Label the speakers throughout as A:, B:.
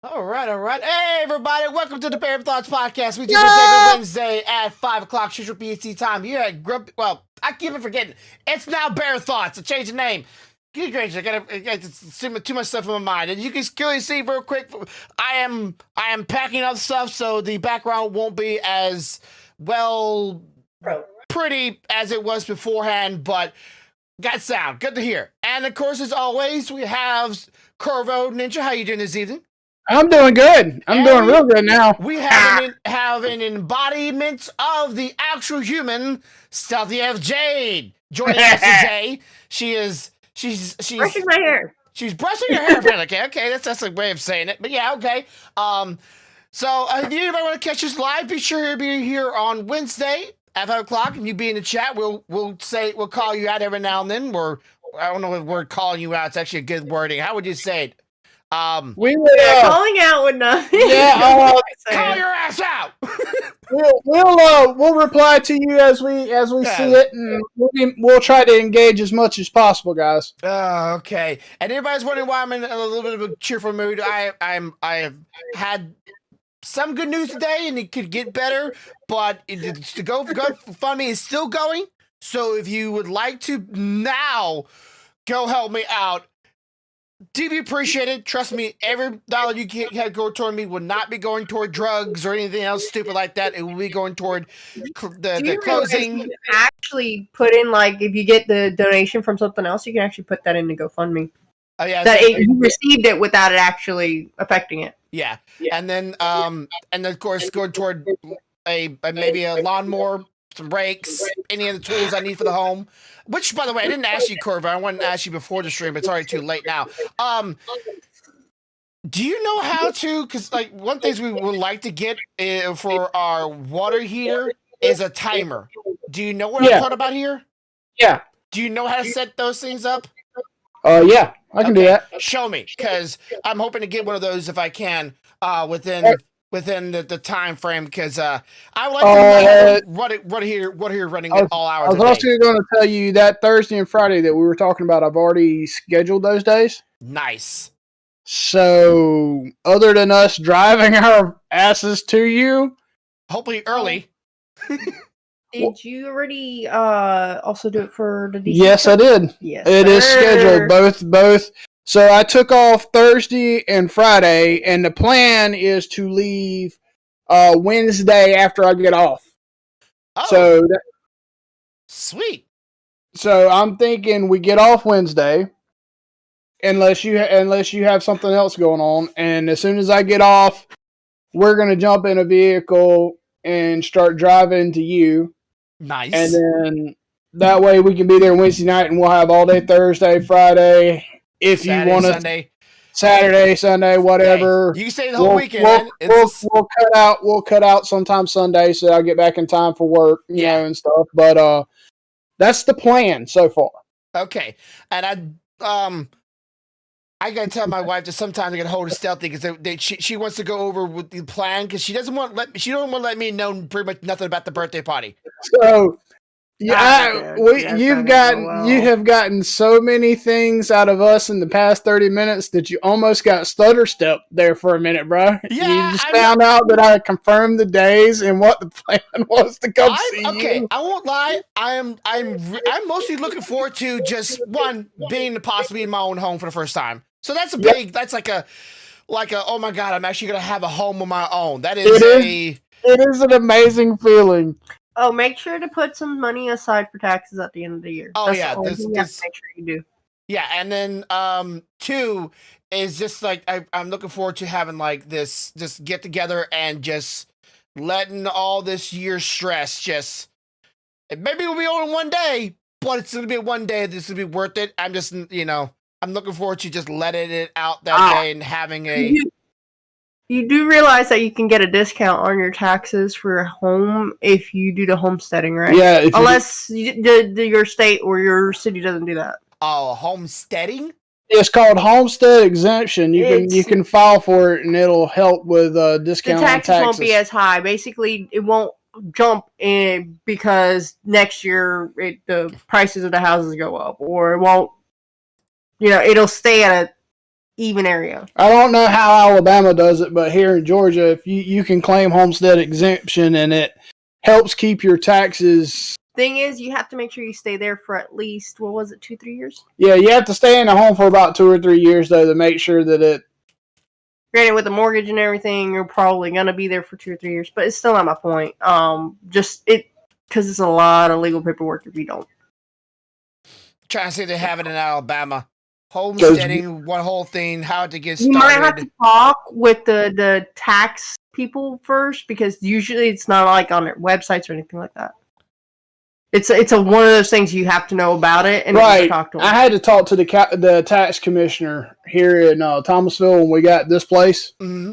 A: All right. Hey, everybody. Welcome to the BearThoughts podcast. We do this every Wednesday at 5 o'clock Central PST time. Here at Grumpy. Well, I keep on forgetting. It's now BearThoughts. I changed the name. Good gracious, I got too much stuff in my mind. And you can clearly see real quick, I am packing up stuff, so the background won't be as well pretty as it was beforehand, but got sound. Good to hear. And of course, as always, we have Corvo Ninja. How you doing this evening?
B: I'm doing good. I'm doing real good now.
A: We have an embodiment of the actual human, Stealthy F. Jade, joining us today. She's
C: brushing my hair.
A: She's brushing your hair. Okay, that's a way of saying it. But yeah, okay. So if anybody want to catch us live, be sure to be here on Wednesday at 5 o'clock, and you be in the chat. We'll call you out every now and then. I don't know if we're calling you out. It's actually a good wording. How would you say it?
C: Calling out would not.
A: Yeah, call your ass out.
B: we'll reply to you as we see it, and we'll try to engage as much as possible, guys.
A: Okay. And everybody's wondering why I'm in a little bit of a cheerful mood. I have had some good news today, and it could get better. But the GoFundMe is still going. So if you would like to now go help me out, deeply appreciated. Trust me, every dollar you can go toward me will not be going toward drugs or anything else stupid like that. It will be going toward the closing.
C: You actually put in, like, if you get the donation from something else, you can actually put that in the GoFundMe.
A: Oh yeah,
C: you received it without it actually affecting it.
A: Yeah. And then of course going toward maybe a lawnmower, some rakes, any of the tools I need for the home. Which, by the way, I didn't ask you, Corvo. I wanted to ask you before the stream, but it's already too late now. Do you know how to? Because like one thing we would like to get for our water heater is a timer. Do you know what I'm talking about here?
B: Yeah.
A: Do you know how to set those things up?
B: Yeah, I can do that.
A: Show me, because I'm hoping to get one of those if I can within the time frame, because I would like to know what here running at all hours.
B: I was also going to tell you that Thursday and Friday that we were talking about, I've already scheduled those days.
A: Nice.
B: So other than us driving our asses to you,
A: hopefully early.
C: Did you already also do it for the DC?
B: Yes, I did.
C: Yes,
B: it is scheduled both. So I took off Thursday and Friday, and the plan is to leave Wednesday after I get off.
A: Oh, sweet.
B: So I'm thinking we get off Wednesday, unless you have something else going on, and as soon as I get off, we're gonna jump in a vehicle and start driving to you.
A: Nice.
B: And then that way we can be there Wednesday night, and we'll have all day Thursday, Friday. If Saturday, you want to, Saturday, Sunday, whatever.
A: Hey, you can stay the whole weekend.
B: We'll cut out sometime Sunday so I'll get back in time for work, you know, and stuff. But that's the plan so far.
A: Okay, and I gotta tell my wife that sometimes I get hold of Stealthy because she wants to go over with the plan because she don't want to let me know pretty much nothing about the birthday party.
B: So. Yeah, you have gotten so many things out of us in the past 30 minutes that you almost got stutter step there for a minute, bro.
A: Yeah,
B: you just found out that I confirmed the days and what the plan was to come see you.
A: Okay, I won't lie. I'm mostly looking forward to just being possibly in my own home for the first time. So that's a big. That's like a oh my god, I'm actually gonna have a home of my own. That is
B: it is an amazing feeling.
C: Oh, make sure to put some money aside for taxes at the end of the year.
A: Oh,
C: That's the only thing you have to make sure you do.
A: Yeah, and then 2 is just like I'm looking forward to having like this just get together and just letting all this year's stress maybe it'll be only one day, but it's gonna be one day this will be worth it. I'm just I'm looking forward to just letting it out that day and having a.
C: You do realize that you can get a discount on your taxes for a home if you do the homesteading, right?
B: Yeah.
C: Unless your state or your city doesn't do that.
A: Oh, homesteading?
B: It's called Homestead Exemption. You can file for it, and it'll help with discount.
C: The taxes won't be as high. Basically, it won't jump in because next year the prices of the houses go up, or it won't. It'll stay at even area.
B: I don't know how Alabama does it, but here in Georgia, if you can claim homestead exemption and it helps keep your taxes.
C: Thing is, you have to make sure you stay there for at least, 2-3 years?
B: Yeah, you have to stay in a home for about 2 or 3 years, though, to make sure that it...
C: Granted, with the mortgage and everything, you're probably going to be there for 2 or 3 years, but it's still not my point. Because it's a lot of legal paperwork if you don't.
A: Trying to see if they have it in Alabama. Homesteading, one whole thing, how to get started.
C: You might have to talk with the tax people first, because usually it's not like on their websites or anything like that. It's one of those things you have to know about it and
B: right.
C: Talk to them.
B: I had to talk to the tax commissioner here in Thomasville when we got this place.
A: Mm-hmm.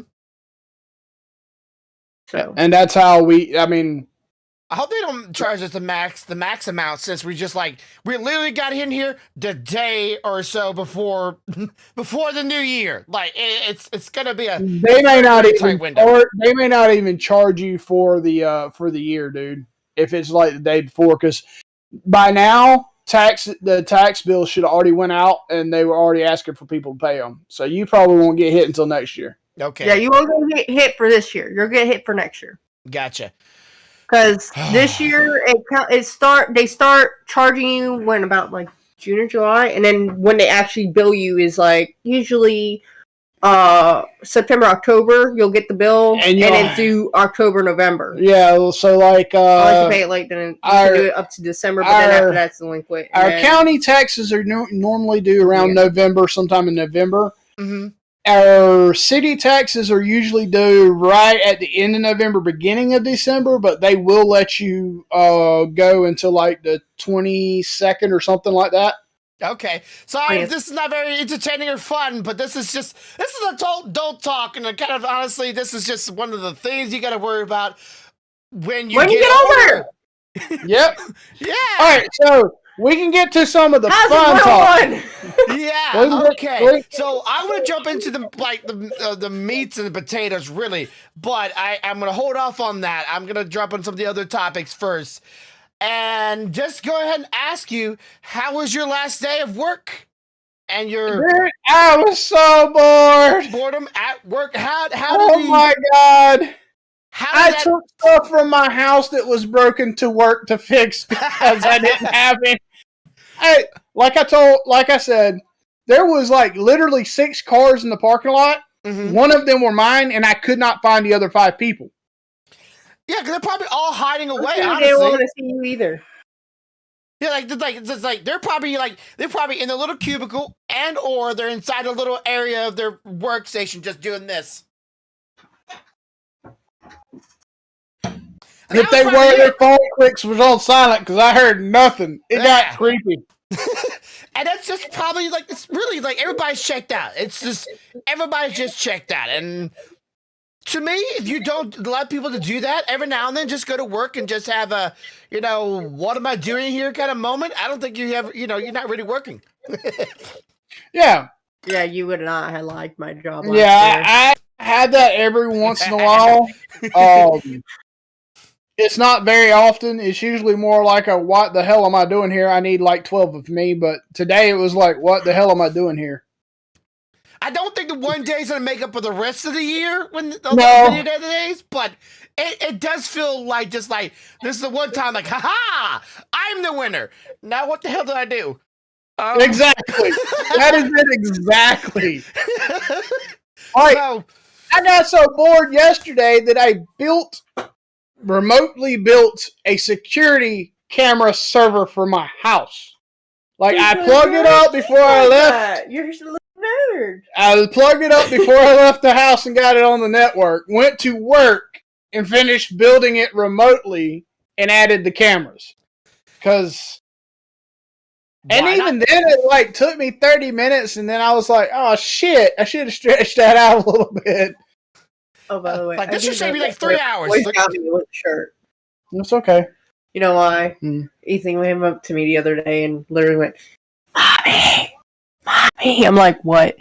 C: So,
B: and that's how I mean,
A: I hope they don't charge us the max amount, since we literally got in here the day or so before the new year. Like it's gonna be a
B: they may not even
A: window.
B: Or they may not even charge you for the year, dude. If it's like the day before, because by now the tax bill should have already went out and they were already asking for people to pay them. So you probably won't get hit until next year.
A: Okay.
C: Yeah, you won't get hit for this year. You'll get hit for next year.
A: Gotcha.
C: Because this year they start charging you when about like June or July, and then when they actually bill you is like usually September, October. You'll get the bill, and then through October, November.
B: Yeah, so like
C: unless you pay it late, then you can do it up to December. But then after that's delinquent.
B: Our county taxes are normally due around November, sometime in November.
A: Mm-hmm.
B: Our city taxes are usually due right at the end of November, beginning of December, but they will let you go until like the 22nd or something like that.
A: Okay, sorry if this is not very entertaining or fun, but this is adult talk, and kind of honestly, this is just one of the things you got to worry about when you get older.
B: Yep.
A: Yeah.
B: All right, so we can get to some of the fun talk.
A: Yeah. Okay. So I'm gonna jump into the meats and the potatoes, really, but I'm gonna hold off on that. I'm gonna jump on some of the other topics first, and just go ahead and ask you, how was your last day of work? And
B: I was so bored.
A: Boredom at work. How did
B: my God. I took stuff from my house that was broken to work to fix because I didn't have it. Like I said, there was like literally 6 cars in the parking lot. Mm-hmm. One of them were mine, and I could not find the other 5 people.
A: Yeah, because they're probably all hiding away. Honestly,
C: they don't want to see you either.
A: Yeah, they're probably in a little cubicle, and or they're inside a little area of their workstation just doing this.
B: If they were, their phone clicks was on silent because I heard nothing. It got creepy.
A: And that's just probably it's really everybody's checked out. It's just everybody's just checked out. And to me, if you don't allow people to do that every now and then, just go to work and just have a, what am I doing here kind of moment. I don't think you have, you're not really working.
B: Yeah.
C: Yeah, you would not have liked my job.
B: I had that every once in a while. It's not very often. It's usually more like a, what the hell am I doing here? I need like 12 of me. But today it was like, what the hell am I doing here?
A: I don't think the one day is going to make up for the rest of the year when the days, but it does feel like this is the one time ha-ha, I'm the winner. Now what the hell did I do?
B: Exactly. That is it exactly. I got so bored yesterday that I remotely built a security camera server for my house. I plugged it up before I left.
C: You're just a little nerd.
B: I plugged it up before I left the house and got it on the network. Went to work and finished building it remotely and added the cameras. And even then it took me 30 minutes, and then I was like, oh shit, I should have stretched that out a little bit.
C: Oh, by the way,
A: this should take me 3 hours.
C: Got me with a shirt.
B: That's okay.
C: You know why? Ethan came up to me the other day and literally went, Mommy! I'm like, what?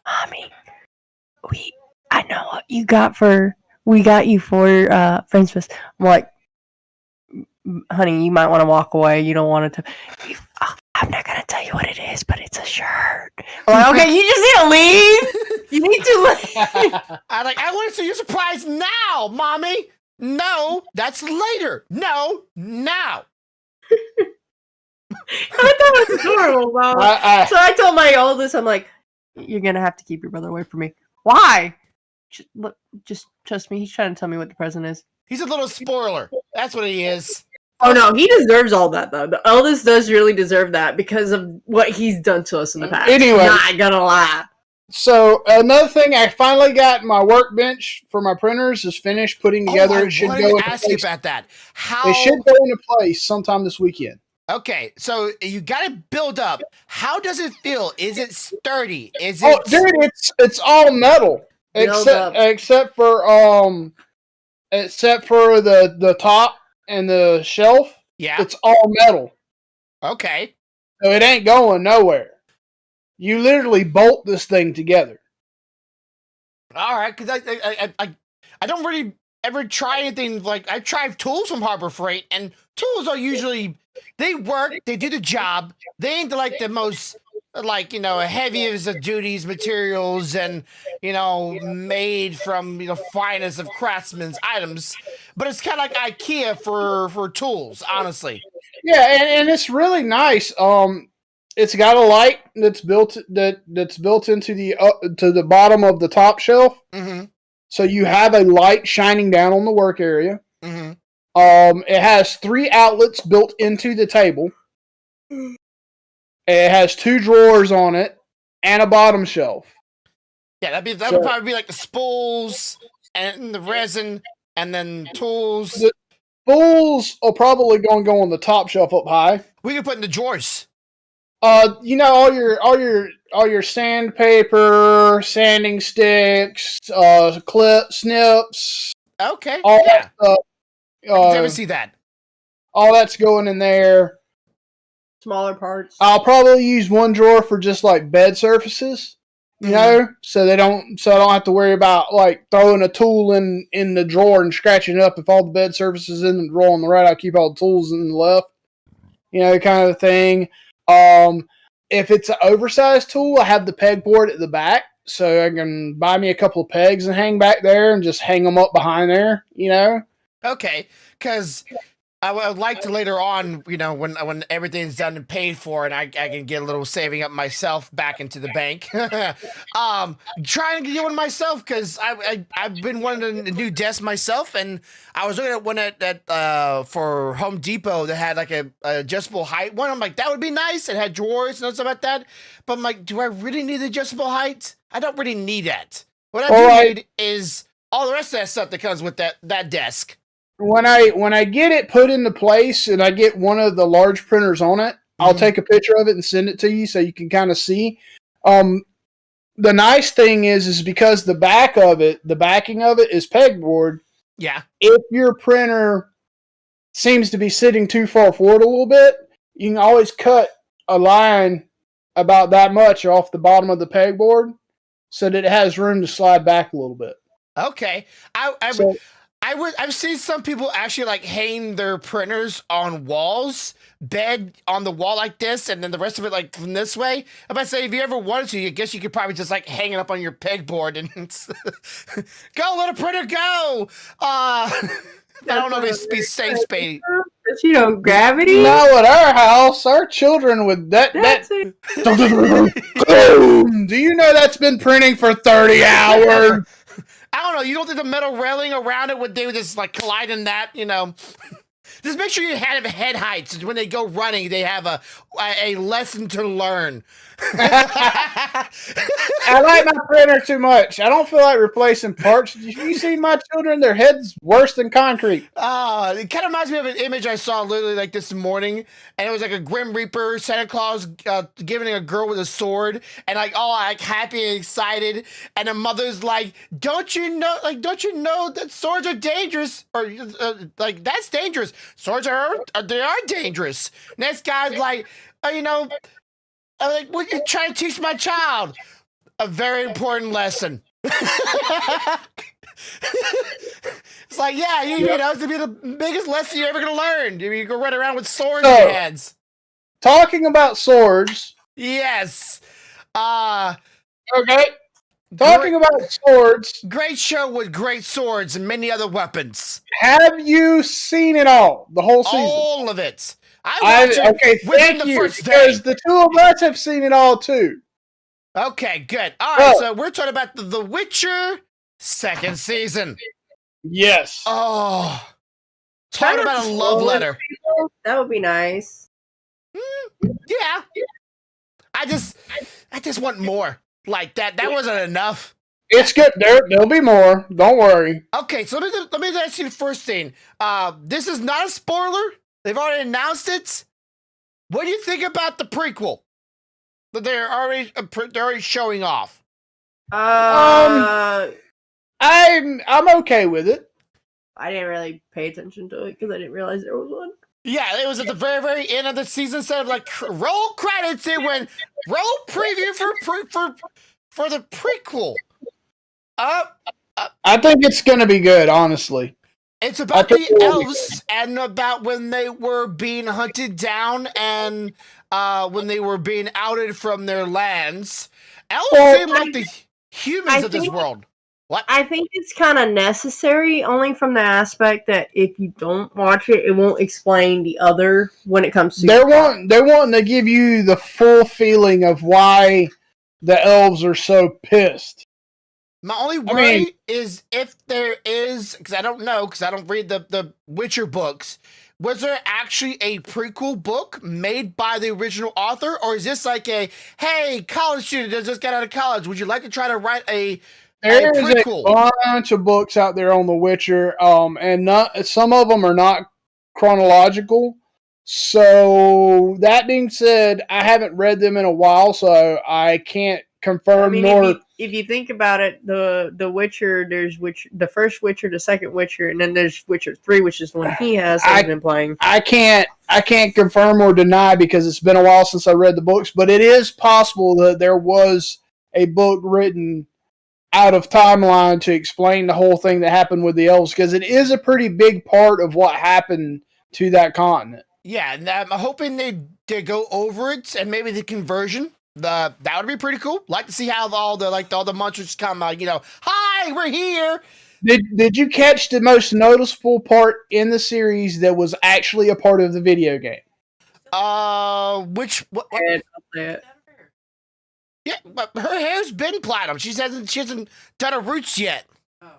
C: Mommy, I know what we got you for Friendsmas. I'm like, honey, you might want to walk away. You don't want to. I'm not gonna tell you what it is, but it's a shirt. I'm like, okay, you just need to leave. You need to leave.
A: I want to see your surprise now, mommy. No, that's later. No, now.
C: I thought it was adorable, Mom. So I told my oldest, I'm like, you're gonna have to keep your brother away from me. Why? Just trust me. He's trying to tell me what the present is.
A: He's a little spoiler. That's what he is.
C: Oh no, he deserves all that though. The eldest does really deserve that because of what he's done to us in the past.
B: Anyway,
C: not gonna lie.
B: So another thing, I finally got my workbench for my printers is finished putting together. It should go into
A: ask you
B: place.
A: about that.
B: It should go into place sometime this weekend.
A: Okay, so you got to build up. How does it feel? Is it sturdy? Is it?
B: Oh, dude, it's all metal except for the top and the shelf.
A: Yeah,
B: it's all metal.
A: Okay,
B: so it ain't going nowhere. You literally bolt this thing together.
A: All right, because I don't really ever try anything like I tried tools from Harbor Freight, and tools are usually they work, they do the job. They ain't like the most heaviest of duties materials and made from finest of craftsmen's items. But it's kind of like IKEA for tools, honestly.
B: Yeah, and it's really nice. It's got a light that's built into the to the bottom of the top shelf.
A: Mm-hmm.
B: So you have a light shining down on the work area.
A: Mm-hmm.
B: It has 3 outlets built into the table. It has 2 drawers on it and a bottom shelf.
A: Yeah, that would probably be like the spools and the resin and then tools.
B: The spools are probably going to go on the top shelf up high.
A: We can put in the drawers.
B: All your sandpaper, sanding sticks, snips.
A: Okay.
B: All that stuff.
A: I can never see that.
B: All that's going in there.
C: Smaller parts.
B: I'll probably use one drawer for just like bed surfaces, so I don't have to worry about like throwing a tool in the drawer and scratching it up. If all the bed surfaces in the drawer on the right, I'll keep all the tools in the left. Kind of thing. If it's an oversized tool, I have the pegboard at the back, so I can buy me a couple of pegs and hang back there and just hang them up behind there.
A: Okay, because I would like to later on, when everything's done and paid for, and I can get a little saving up myself back into the bank. Trying to get one myself because I've been wanting a new desk myself, and I was looking at one at for Home Depot that had like a adjustable height one. I'm like, that would be nice. It had drawers and stuff like that. But I'm like, do I really need the adjustable height? I don't really need that. What I need is all the rest of that stuff that comes with that desk.
B: When I get it put into place and I get one of the large printers on it, I'll take a picture of it and send it to you so you can kind of see. The nice thing is because the backing of it is pegboard.
A: Yeah.
B: If your printer seems to be sitting too far forward a little bit, you can always cut a line about that much off the bottom of the pegboard so that it has room to slide back a little bit.
A: Okay. I've seen some people actually like hang their printers on walls, bed on the wall like this, and then the rest of it like from this way. I'm about to say, if you ever wanted to, I guess you could probably just like hang it up on your pegboard and go, little printer, go. I don't know if it's be safe space.
C: Gravity?
B: No, at our house, our children with that. Do you know that's been printing for 30 hours?
A: I don't know. You don't think the metal railing around it would just like collide in that? Just make sure you have head heights. So when they go running, they have a lesson to learn.
B: I like my printer too much. I don't feel like replacing parts. Have you seen my children? Their heads worse than concrete.
A: It kind of reminds me of an image I saw literally like this morning, and it was like a Grim Reaper, Santa Claus giving a girl with a sword, and like all like happy and excited, and the mother's like, "Don't you know that swords are dangerous?" Or like that's dangerous. Swords are dangerous. Next guy's like, I'm like, what are you trying to teach my child? A very important lesson. It's like, yeah, you know, it's gonna be the biggest lesson you're ever gonna learn. You go run around with swords in your hands.
B: talking about swords.
A: Yes.
B: Okay. Talking about swords.
A: Great show with great swords and many other weapons.
B: Have you seen it all? The whole season?
A: All of it. I watched it within the first day.
B: Because the two of us have seen it all too.
A: Okay, good. All right, so we're talking about The Witcher second season.
B: Yes.
A: Oh. Talk about a love letter.
C: That would be nice.
A: Yeah. I just want more. Like that wasn't enough.
B: It's good. There'll be more. Don't worry.
A: Okay, so let me ask you the first thing. This is not a spoiler. They've already announced it. What do you think about the prequel that they're already showing off?
B: I'm okay with it.
C: I didn't really pay attention to it because I didn't realize there was one.
A: Yeah, it was at the very, very end of the season. Instead of like roll credits, it went roll preview for the prequel.
B: I think it's gonna be good, honestly.
A: It's about the elves and about when they were being hunted down and when they were being outed from their lands. Elves seem like the humans of this world. What?
C: I think it's kind of necessary, only from the aspect that if you don't watch it, it won't explain the other when it comes to.
B: They're wanting to give you the full feeling of why the elves are so pissed.
A: My only worry is if there is, because I don't know, because I don't read the Witcher books. Was there actually a prequel book made by the original author, or is this like a hey college student that just got out of college? Would you like to try to write a
B: There's
A: prequel?
B: a bunch of books out there on The Witcher, and some of them are not chronological. So that being said, I haven't read them in a while, so I can't confirm
C: if you think about it, the Witcher, there's the first Witcher, the second Witcher, and then there's Witcher 3, which is the one he has been playing.
B: I can't confirm or deny because it's been a while since I read the books, but it is possible that there was a book written out of timeline to explain the whole thing that happened with the elves, because it is a pretty big part of what happened to that continent.
A: Yeah, and I'm hoping they go over it and maybe the conversion. That would be pretty cool. Like to see how all the monsters come out. Hi, we're here.
B: Did you catch the most noticeable part in the series that was actually a part of the video game?
A: Which what? Yeah, but her hair's been platinum. She hasn't done her roots yet. Oh.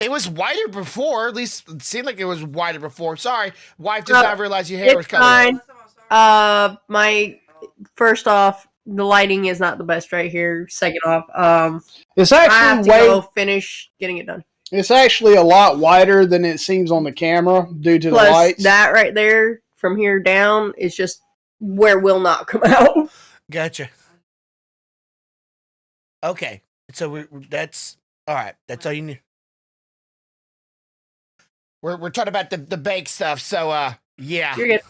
A: It was whiter before. At least it seemed like it was whiter before. Sorry, wife did not realize your hair was colored.
C: My first off, the lighting is not the best right here. Second off,
B: it's actually
C: I have to go finish getting it done.
B: It's actually a lot wider than it seems on the camera due to the lights.
C: That right there, from here down, is just where will not come out.
A: Gotcha. Okay, so that's all right. That's all you need. We're talking about the bake stuff, so yeah.
C: You're good.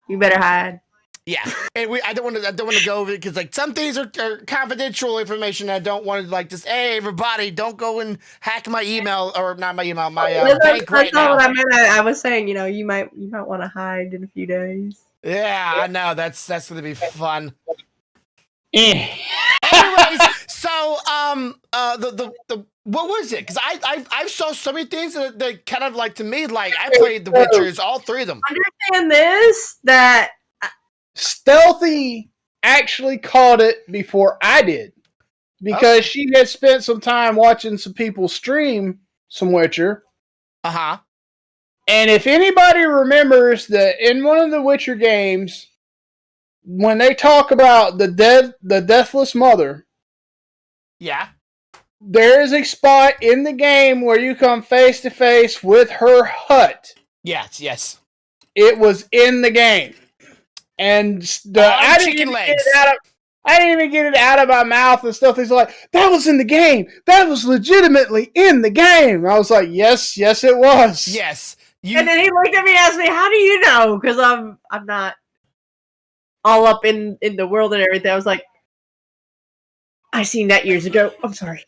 C: You better hide.
A: Yeah, and I don't want to go over it because like some things are confidential information. I don't want to like just hey everybody don't go and hack my email or not my email my bank right now.
C: What I meant. I was saying you might want to hide in a few days.
A: Yeah, I know that's going to be fun.
B: Anyways,
A: so the what was it? Because I saw so many things that kind of like to me like I played The Witchers, all three of them.
C: Understand this that
B: Stealthy actually caught it before I did because she had spent some time watching some people stream some Witcher. And if anybody remembers that in one of the Witcher games, when they talk about the Deathless Mother,
A: yeah,
B: there is a spot in the game where you come face to face with her hut.
A: Yes.
B: It was in the game, and I didn't even get it out of my mouth and stuff. He's like, "That was in the game. That was legitimately in the game." I was like, "Yes, it was."
A: Yes.
C: And then he looked at me and asked me, "How do you know?" Because I'm not all up in the world and everything. I was like, "I seen that years ago." I'm sorry.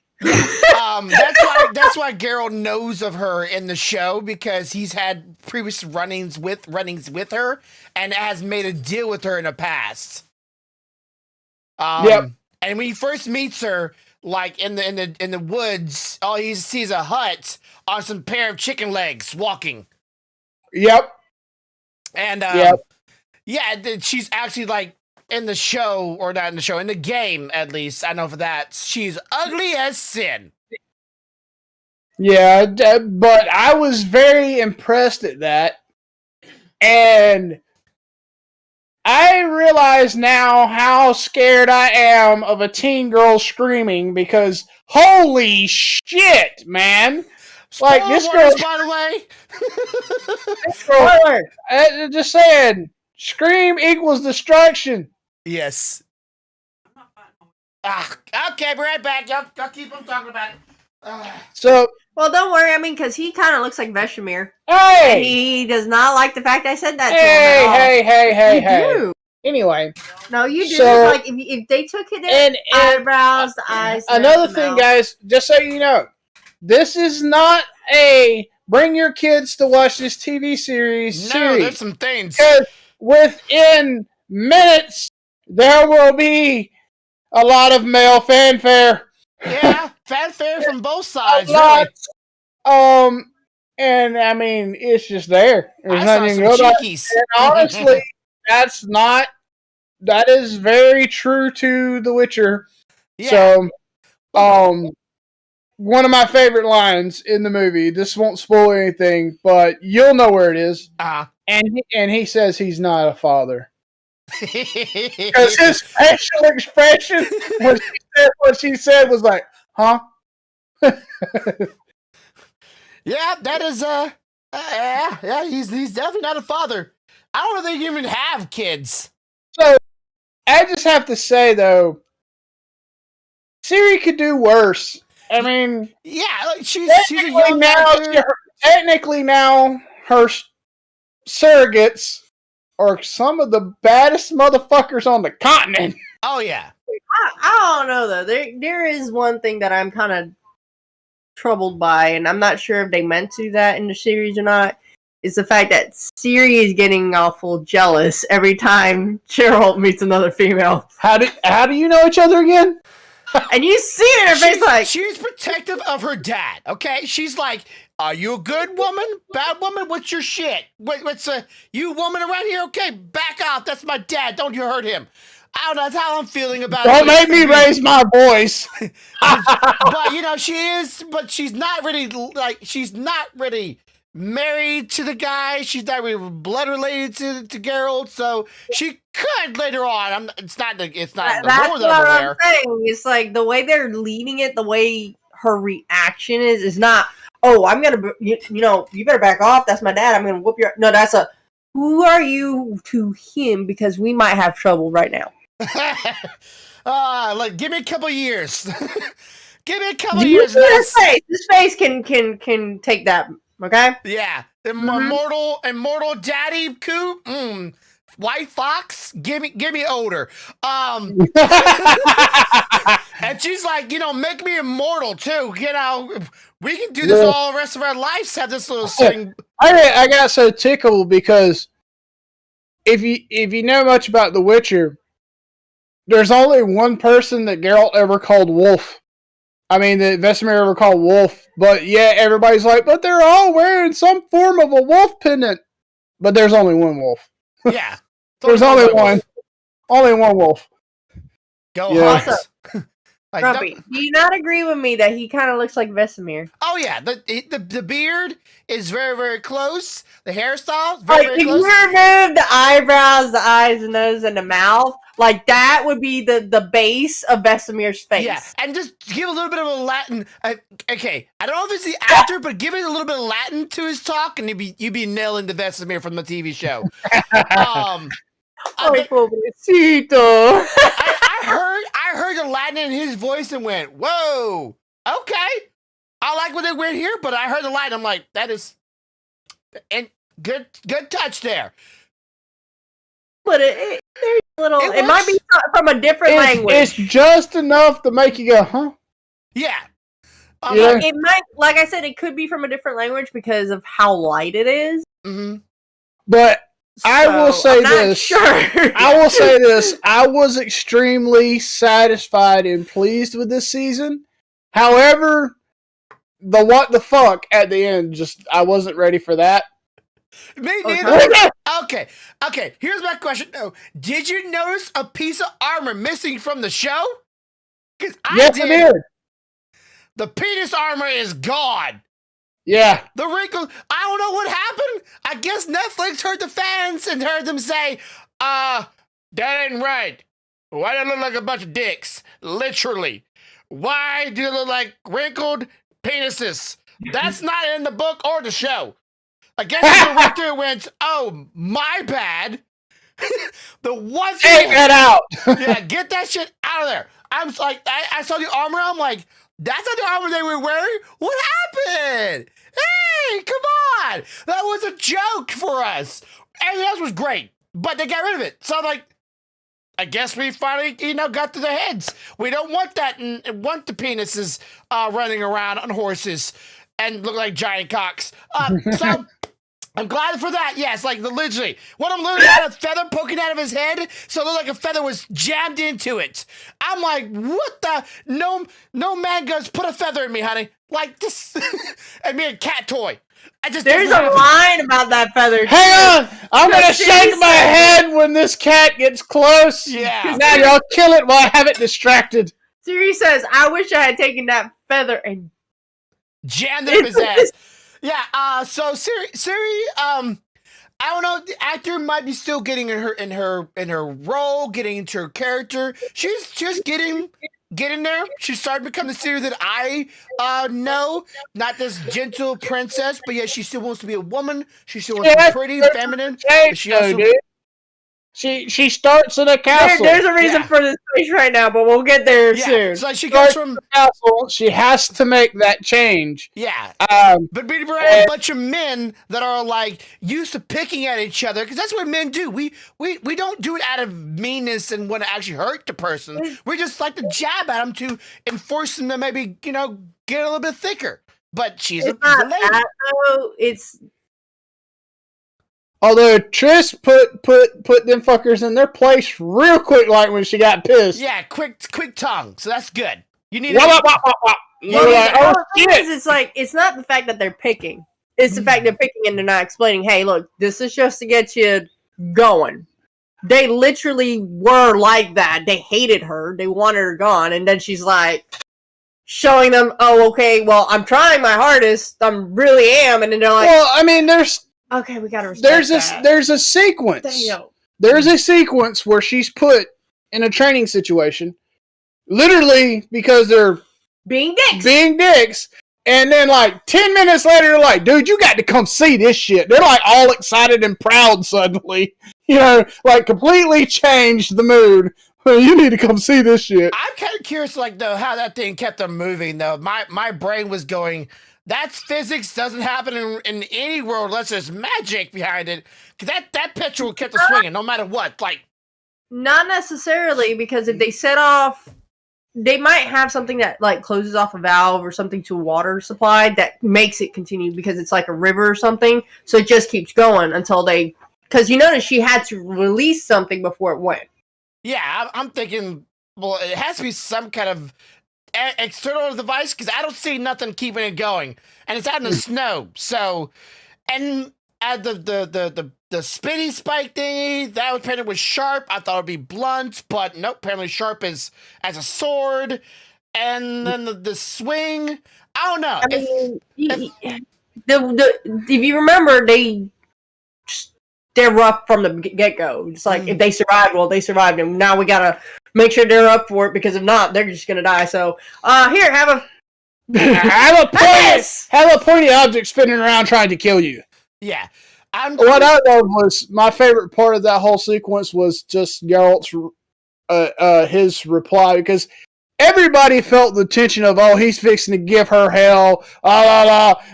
A: That's why Geralt knows of her in the show, because he's had previous runnings with her and has made a deal with her in the past.
B: Yep.
A: And when he first meets her, like in the woods, all he sees a hut on some pair of chicken legs walking.
B: Yep.
A: And yeah, she's actually like in the show, or not in the show, in the game at least. I know for that she's ugly as sin.
B: Yeah, but I was very impressed at that, and I realize now how scared I am of a teen girl screaming, because holy shit, man! Like this girl,
A: by the way.
C: Spoiler.
B: Just saying, scream equals destruction.
A: Yes. Okay, we're right back. Y'all keep on talking about it.
B: So,
C: Well, don't worry. I mean, because he kind of looks like Vesemir.
B: hey,
C: And he does not like the fact I said that to him at all.
B: hey.
C: You do.
B: Anyway,
C: No, you do.
B: So-
C: Like, if they took it in,
B: and
C: eyebrows, the eyes.
B: another
C: the
B: thing,
C: mouth.
B: guys, just so you know, this is not a bring your kids to watch this TV series.
A: No, there's some things.
B: Because within minutes, there will be a lot of male fanfare.
A: Yeah, fanfare from both sides.
B: A lot.
A: Really.
B: And I mean, it's just there. There's
A: I saw
B: nothing
A: some
B: good about it.
A: cheekies.
B: And honestly, that is very true to The Witcher.
A: Yeah.
B: So, one of my favorite lines in the movie, this won't spoil anything, but you'll know where it is. And he says he's not a father. Because his facial expression when she said what she said was like, huh?
A: Yeah, that is yeah, he's definitely not a father. I don't think he even have kids.
B: So I just have to say though, Siri could do worse. I mean,
A: yeah, like she's a young actor.
B: Technically now her surrogates are some of the baddest motherfuckers on the continent.
A: Oh yeah.
C: I don't know though. There is one thing that I'm kind of troubled by, and I'm not sure if they meant to do that in the series or not. Is the fact that Siri is getting awful jealous every time Geralt meets another female.
B: How do you know each other again?
C: And you see it in her face like
A: she's protective of her dad. Okay, she's like, "Are you a good woman? Bad woman? What's your shit? What's you woman around here? Okay, back off. That's my dad. Don't you hurt him." I don't know. That's how I'm feeling about it.
B: Don't make me raise my voice.
A: But you know, she is. But she's not really married to the guy. She's not really blood related to Geralt, so she could later on. It's not the
C: that's
A: lore that
C: what
A: I'm
C: I'm
A: aware.
C: saying. It's like the way they're leading it, the way her reaction is not. Oh, I'm gonna, you better back off. That's my dad. I'm gonna whoop your. No, that's a. Who are you to him? Because we might have trouble right now.
A: Like give me a couple years. Give me a couple years.
C: This face can take that. Okay.
A: Yeah, immortal daddy coop. White fox. Give me odor. And she's like, make me immortal too. We can do this all the rest of our lives. Have this little thing.
B: I got so tickled because if you know much about The Witcher, there's only one person that Geralt ever called Wolf. I mean, that Vesemir ever called Wolf. But yeah, everybody's like, but they're all wearing some form of a wolf pendant. But there's only one wolf.
A: Yeah.
B: There's only one. Only one wolf.
A: Go
B: Yeah.
A: Hawks. Like,
C: Grumpy, do you not agree with me that he kind of looks like Vesemir?
A: oh yeah, the beard is very, very close. The hairstyle
C: Like,
A: very,
C: if
A: very
C: you
A: close.
C: remove the eyebrows, the eyes, the nose, and the mouth, like that would be the base of Vesemir's face.
A: Yeah, and just give a little bit of a Latin. Okay, I don't know if it's the actor, but give it a little bit of Latin to his talk, and you'd be nailing the Vesemir from the TV show.
C: Ay, pobrecito.
A: I heard the Latin in his voice and went, "Whoa, okay, I like what they went here." But I heard the Latin, I'm like, "That is, and good touch there."
C: But there's a little.
A: It
C: It might be
A: works.
C: from a different language.
B: It's just enough to make you go, huh?
A: Yeah.
B: Yeah.
C: It might, like I said, it could be from a different language because of how light it is.
A: Mm-hmm.
B: But I will say
C: I'm not
B: this.
C: Sure.
B: I will say this. I was extremely satisfied and pleased with this season. However, the what the fuck at the end, just I wasn't ready for that.
A: Me
C: Okay.
A: neither. Okay. Here's my question. No, did you notice a piece of armor missing from the show? Because I did. The penis armor is gone.
B: Yeah.
A: The wrinkle. I don't know what happened. I guess Netflix heard the fans and heard them say, that ain't right. Why do they look like a bunch of dicks? Literally. Why do they look like wrinkled penises? That's not in the book or the show. I guess the director went, oh, my bad. The one thing.
B: Take that out.
A: Yeah, get that shit out of there. I'm like, I saw the armor. I'm like, that's not the armor they were wearing. What happened? Hey, come on. That was a joke for us. Everything else was great, but they got rid of it. So I'm like, I guess we finally, got to their heads. We don't want that and want the penises running around on horses and look like giant cocks. So I'm glad for that. Yes, like literally. One of them literally had a feather poking out of his head, so it looked like a feather was jammed into it. I'm like, what the? No man goes, put a feather in me, honey. Like this, and me a cat toy.
C: There's a line about that feather.
B: Hang on, I'm gonna shake my head when this cat gets close.
A: Yeah.
B: Now y'all kill it while I have it distracted.
C: Siri says, "I wish I had taken that feather and
A: jammed it in his ass." Yeah. So Siri. I don't know. The actor might be still getting in her role, getting into her character. She's just getting there. She's starting to become the Siri that I know. Not this gentle princess, but yeah, she still wants to be a woman. She still wants to be pretty, feminine. But she also.
B: She starts in a castle.
C: There's a reason for this face right now, but we'll get there soon.
A: So she goes from
B: castle. She has to make that change.
A: Yeah. But being around a bunch of men that are like used to picking at each other, because that's what men do. We don't do it out of meanness and want to actually hurt the person. We just like to jab at them to enforce them to maybe get a little bit thicker. But she's
C: it's
A: a
C: not
A: lady.
C: that, though. It's.
B: Although Trish put them fuckers in their place real quick, like when she got pissed.
A: Yeah, quick tongue. So that's good. You need.
C: It's like it's not the fact that they're picking; it's the fact they're picking and they're not explaining. Hey, look, this is just to get you going. They literally were like that. They hated her. They wanted her gone, and then she's like showing them, "Oh, okay. Well, I'm trying my hardest. I really am." And then they're like,
B: "Well, I mean, there's."
C: Okay, we gotta respect that.
B: There's a sequence.
C: Damn.
B: There's a sequence where she's put in a training situation, literally because they're
C: being dicks.
B: And then like 10 minutes later, they're like, dude, you got to come see this shit. They're like all excited and proud suddenly. Like completely changed the mood. You need to come see this shit.
A: I'm kind of curious, like, though, how that thing kept them moving, though. My brain was going, that's physics, doesn't happen in any world unless there's magic behind it. That petrol kept us swinging, no matter what. Like,
C: not necessarily, because if they set off, they might have something that like closes off a valve or something to a water supply that makes it continue because it's like a river or something. So it just keeps going until they, because you notice she had to release something before it went.
A: Yeah, I'm thinking, well, it has to be some kind of external device because I don't see nothing keeping it going, and it's out in the snow. So, and the spinny spike thingy that was painted with sharp. I thought it'd be blunt, but nope. Apparently, sharp is as a sword, and then the swing. I don't know.
C: I mean, if you remember, they're rough from the get-go. It's like, if they survived, well, they survived, and now we gotta make sure they're up for it, because if not, they're just gonna die. So, here, have
B: a pointy object spinning around trying to kill you.
A: Yeah.
B: What I loved was, my favorite part of that whole sequence was just Geralt's, his reply, because everybody felt the tension of, oh, he's fixing to give her hell,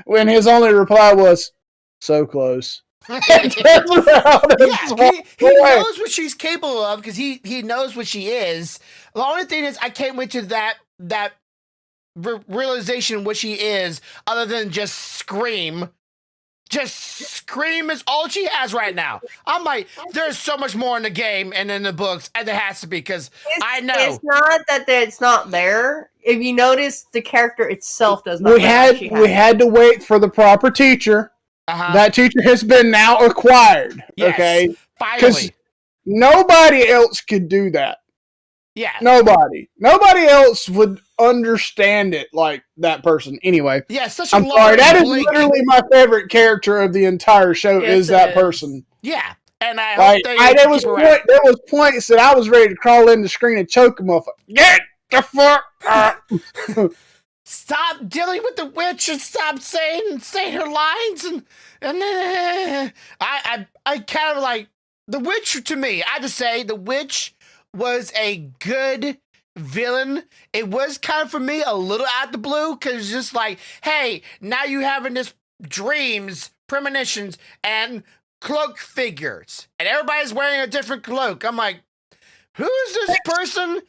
B: when his only reply was, so close.
A: Yeah, he knows what she's capable of because he knows what she is. The only thing is, I can't wait to that realization what she is, other than just scream. Just scream is all she has right now. I'm like, there's so much more in the game and in the books, and there has to be, because I know.
C: It's not that it's not there. If you notice, the character itself does not.
B: We had to wait for the proper teacher.
A: Uh-huh.
B: That teacher has been now acquired.
A: Yes,
B: okay,
A: finally.
B: Nobody else could do that.
A: Yeah.
B: Nobody else would understand it like that person. Anyway.
A: Yeah, such a
B: I'm sorry. That is literally my favorite character of the entire show. Is that person?
A: Yeah, and I
B: like,
A: hope
B: there was points that I was ready to crawl in the screen and choke him off. Get the fuck up!
A: Stop dealing with the witch and stop saying her lines and I kind of like the witch. To me, I just say the witch was a good villain. It was kind of, for me, a little out the blue, because it's just like, hey, now you having this dreams, premonitions, and cloak figures, and everybody's wearing a different cloak. I'm like, who is this person?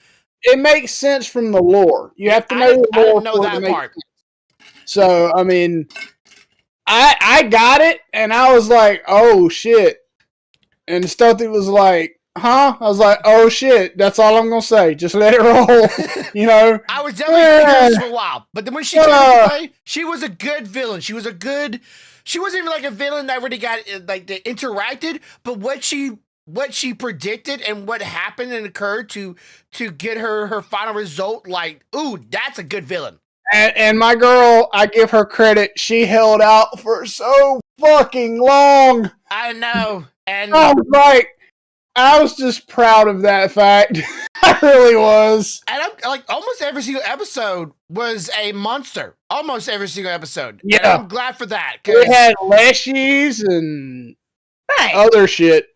B: It makes sense from the lore. You have to know the lore. I didn't know that part. So, I mean, I got it, and I was like, oh, shit. And Stealthy was like, huh? I was like, oh, shit. That's all I'm going to say. Just let it roll. You know?
A: I was definitely curious for a while. But then when she came to play, she was a good villain. She wasn't even like a villain that really got, like, they interacted. But what she predicted and what happened and occurred to get her final result, like, ooh, that's a good villain.
B: And my girl, I give her credit. She held out for so fucking long.
A: I know. And
B: I was just proud of that fact. I really was.
A: And I'm like, almost every single episode was a monster. Almost every single episode.
B: Yeah.
A: And I'm glad for that.
B: We had leshies and other shit.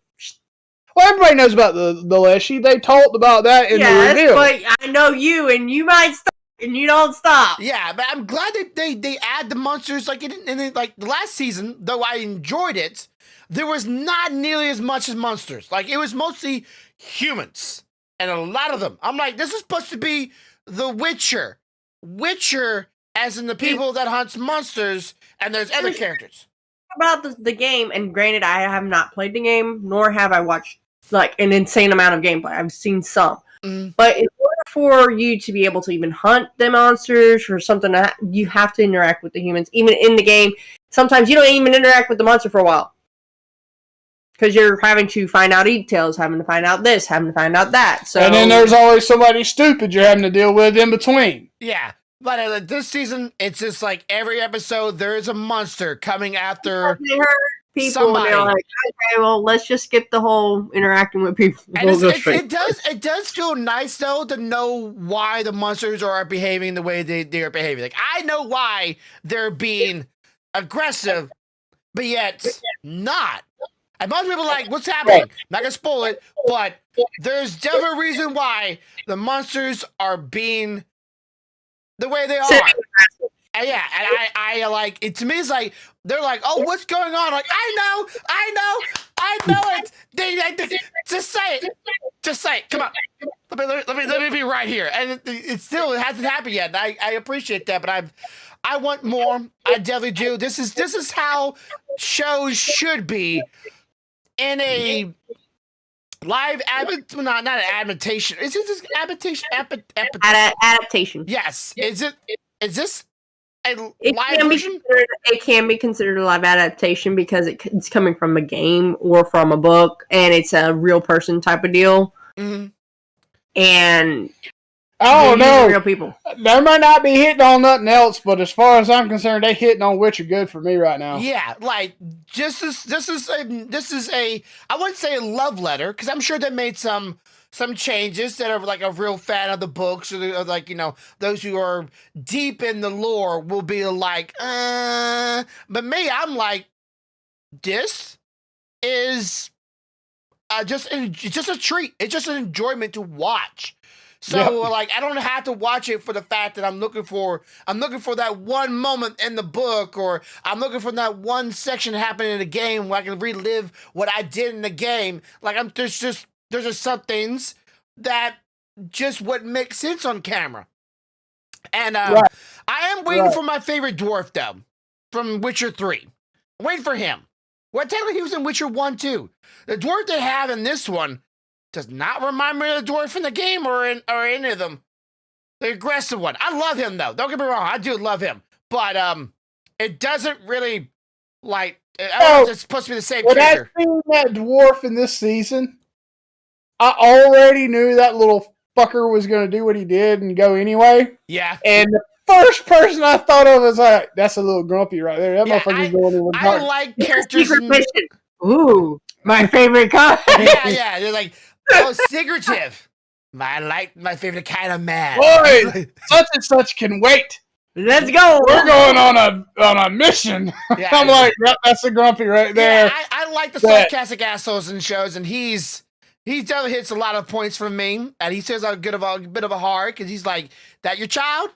B: Well, everybody knows about the leshy. They talked about that in the reveal.
C: But I know you, and you might stop, and you don't stop.
A: Yeah, but I'm glad that they add the monsters. Like, like the last season, though I enjoyed it, there was not nearly as much as monsters. Like, it was mostly humans, and a lot of them. I'm like, this is supposed to be the Witcher. Witcher, as in the people that hunts monsters, and there's other characters.
C: About the game, and granted, I have not played the game, nor have I watched like an insane amount of gameplay. I've seen some. But in order for you to be able to even hunt the monsters or something, you have to interact with the humans. Even in the game, sometimes you don't even interact with the monster for a while. Because you're having to find out details, having to find out this, having to find out that. So,
B: and then there's always somebody stupid you're having to deal with in between.
A: Yeah. But this season, it's just like every episode, there is a monster coming after
C: people.
A: Somebody.
C: And they're like, okay, well, let's just skip the whole interacting with people.
A: And it does feel nice, though, to know why the monsters are behaving the way they are behaving. Like, I know why they're being aggressive, but yet not. And most people are like, what's happening? I'm not going to spoil it, but there's definitely a reason why the monsters are being the way they are. And yeah, and I like it. To me, it's like they're like, "Oh, what's going on?" Like, I know it. They just say it. Come on, let me be right here. And it still hasn't happened yet. And I appreciate that, but I want more. I definitely do. This is how shows should be in a live not an adaptation. Is it just adaptation?
C: Adaptation.
A: Yes. Is this a live version?
C: It can be considered a live adaptation because it's coming from a game or from a book, and it's a real person type of deal.
A: Mm-hmm.
C: And
B: I don't know.
C: Real people. They
B: might not be hitting on nothing else, but as far as I'm concerned, they hitting on Witcher good for me right now.
A: Yeah, like this is a I wouldn't say a love letter, because I'm sure they made some changes that are like a real fan of the books, or like, you know, those who are deep in the lore will be like, but me, I'm like, this is just a treat. It's just an enjoyment to watch. So like, I don't have to watch it for the fact that I'm looking for that one moment in the book, or I'm looking for that one section happening in the game where I can relive what I did in the game. Like, there's just some things that just wouldn't make sense on camera. And
B: Right.
A: I am waiting
B: Right.
A: for my favorite dwarf, though, from Witcher 3. I'm waiting for him. Well, technically, he was in Witcher 1, too. The dwarf they have in this one does not remind me of the dwarf in the game or any of them. The aggressive one. I love him, though. Don't get me wrong. I do love him. But it doesn't really, like, I don't know if it's supposed to be the same character.
B: When I seen that dwarf in this season, I already knew that little fucker was going to do what he did and go anyway.
A: Yeah.
B: And the first person I thought of was like, that's a little grumpy right there. That motherfucker's going in with
A: I like characters.
C: Secret mission. Ooh, my favorite kind.
A: Yeah. They're like, oh, secretive. I like my favorite kind of man.
B: Boy, such and such can wait.
C: Let's go.
B: We're going on a mission.
A: Yeah,
B: I'm like, that's a grumpy right there.
A: Yeah, I like the sarcastic assholes in shows, and he definitely hits a lot of points from me, and he says a bit of a heart because he's like, "That your child?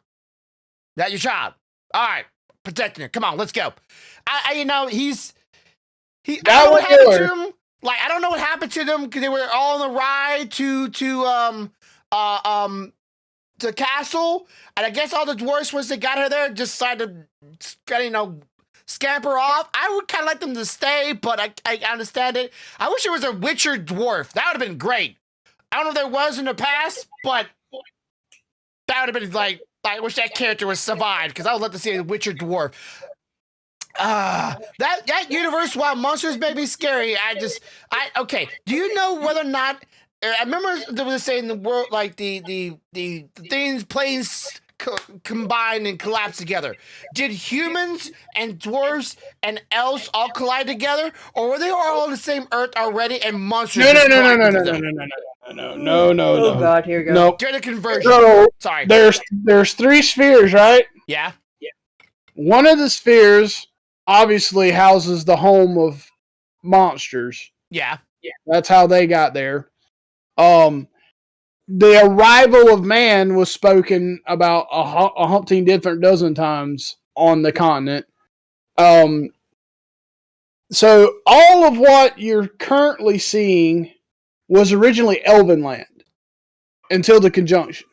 A: That your child? All right, protecting it. Come on, let's go." I I don't know what happened to him. Like, I don't know what happened to them because they were all on the ride to castle, and I guess all the dwarves, once they got her there, decided to scamper off. I would kind of like them to stay, but I understand it. I wish there was a Witcher dwarf. That would have been great. I don't know if there was in the past, but that would have been like, I wish that character was survived because I would love to see a Witcher dwarf. That universe, while monsters may be scary, okay. Do you know whether or not? I remember they were saying the world, like the things, planes combine and collapse together. Did humans and dwarves and elves all collide together, or were they all on the same Earth already? And monsters?
B: No.
C: Oh God, here we go.
B: Nope.
A: During the conversion.
B: So
A: Sorry.
B: There's 3 spheres, right?
A: Yeah.
B: One of the spheres obviously houses the home of monsters.
A: Yeah.
B: That's how they got there. The arrival of man was spoken about a umpteen different dozen times on the continent. So all of what you're currently seeing was originally Elven land until the conjunction.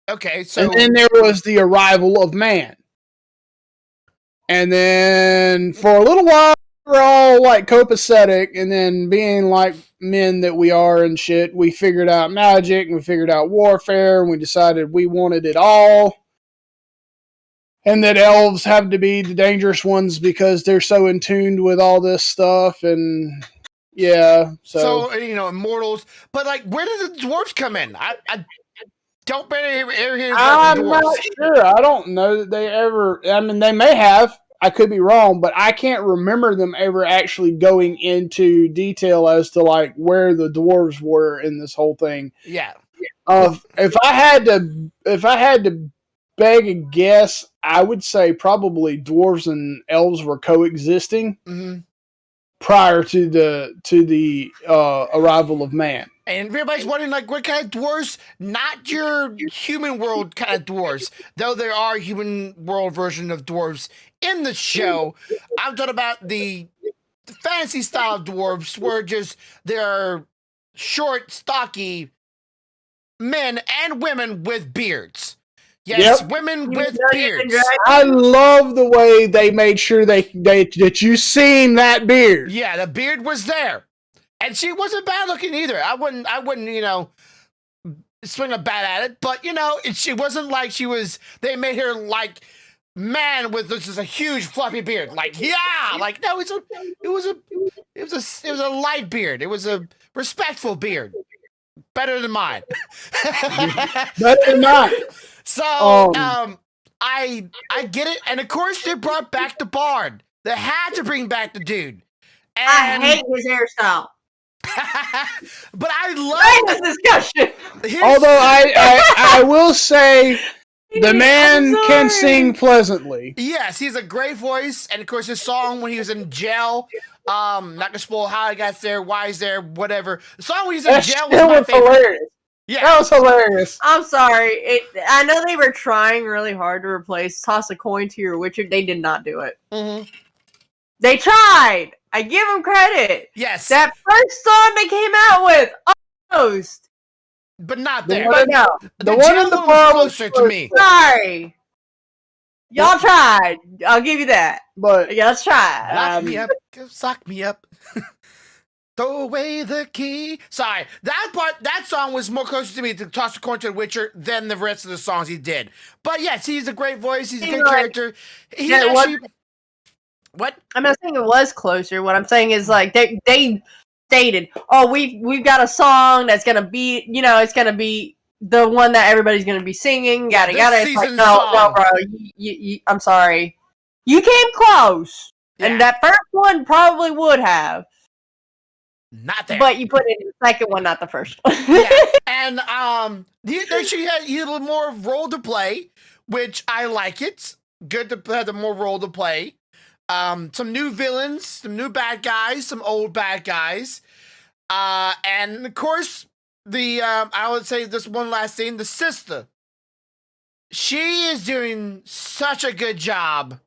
A: Okay, so...
B: And then there was the arrival of man. And then for a little while, we're all like copacetic, and then being like men that we are and shit, we figured out magic, and we figured out warfare, and we decided we wanted it all. And that elves have to be the dangerous ones because they're so in tune with all this stuff, and yeah. So
A: immortals. But like, where did the dwarves come in? I don't ever hear
B: I'm
A: the dwarves.
B: not sure. I don't know that they ever. I mean, they may have. I could be wrong, but I can't remember them ever actually going into detail as to like where the dwarves were in this whole thing.
A: Yeah.
B: If I had to beg a guess, I would say probably dwarves and elves were coexisting prior to the arrival of man.
A: And everybody's wondering, like, what kind of dwarves? Not your human world kind of dwarves, though there are human world version of dwarves in the show. I'm talking about the fantasy style dwarves, where they're short, stocky men and women with beards. Yes, women with beards.
B: I love the way they made sure that you seen that beard.
A: Yeah, the beard was there. And she wasn't bad looking either. I wouldn't, swing a bat at it. But, she wasn't like she was, they made her like man with just a huge fluffy beard. Like, yeah! Like, no, it was a light beard. It was a respectful beard. Better than mine.
B: Better than mine.
A: So, I get it. And of course they brought back the Bard. They had to bring back the dude. And
C: I hate his hairstyle.
A: But I love
C: this discussion.
B: Although I will say the man can sing pleasantly.
A: Yes, he's a great voice, and of course his song when he was in jail. Not gonna spoil how he got there, why he's there, whatever. The song when he's in jail was my favorite.
B: Hilarious.
A: Yeah,
B: that was hilarious.
C: I'm sorry. I know they were trying really hard to replace toss a coin to your Witcher. They did not do it.
A: Mm-hmm.
C: They tried. I give them credit.
A: Yes.
C: That first song they came out with, almost.
A: but not
B: The
A: there.
B: one-
C: But no,
B: The one in the
A: Jello
B: bar
A: was
B: was
A: closer to me.
C: sorry. Y'all tried. I'll give you that.
B: but
C: Y'all tried.
A: Lock me up, sock me up. Throw away the key. Sorry, that song was more closer to me to Toss the Coin to the Witcher than the rest of the songs he did. But yes, he's a great voice. He's a good character. He
C: Yeah,
A: actually. What?
C: I'm not saying it was closer. What I'm saying is like they stated, oh, we've got a song that's gonna be, it's gonna be the one that everybody's gonna be singing. Yada
A: this
C: yada. It's like
A: season's
C: no,
A: song.
C: bro. I'm sorry. You came close,
A: Yeah.
C: and that first one probably would have.
A: Not there.
C: But you put it in the second one, not the first one.
A: Yeah, and she had a little more role to play, which I like it. Good to have more role to play. Some new villains, some new bad guys, some old bad guys, and of course I would say this one last thing: the sister. She is doing such a good job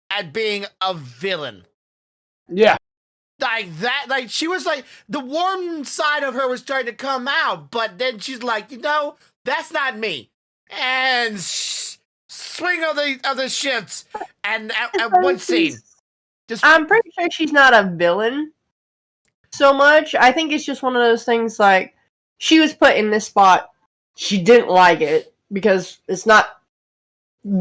A: at being a villain.
B: yeah,
A: Like that, like she was like the warm side of her was starting to come out, but then she's like, that's not me, and swing of the shifts, and at one scene,
C: I'm pretty sure she's not a villain so much. I think it's just one of those things like she was put in this spot. She didn't like it because it's not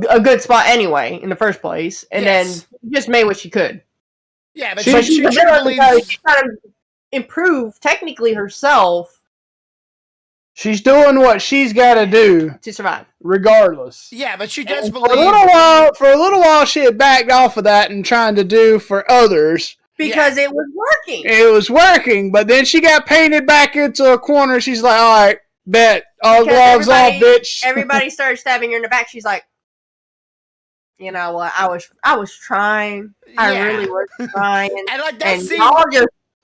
C: a good spot anyway in the first place, and then just made what she could.
A: Yeah, but
C: She's
A: she
C: a villain because
A: believes
C: she's trying to improve technically herself
B: she's doing what she's got to do,
C: to survive.
B: regardless.
A: yeah, but she does
B: And
A: believe
B: for a little while, she had backed off of that and trying to do for others.
C: Because it was working.
B: It was working, but then she got painted back into a corner. She's like, all right, bet. All
C: Because
B: gloves off, bitch.
C: Everybody started stabbing her in the back. She's like, you know what? I was trying. I
A: Yeah.
C: really was trying.
A: and like that
C: And
A: scene.
C: y'all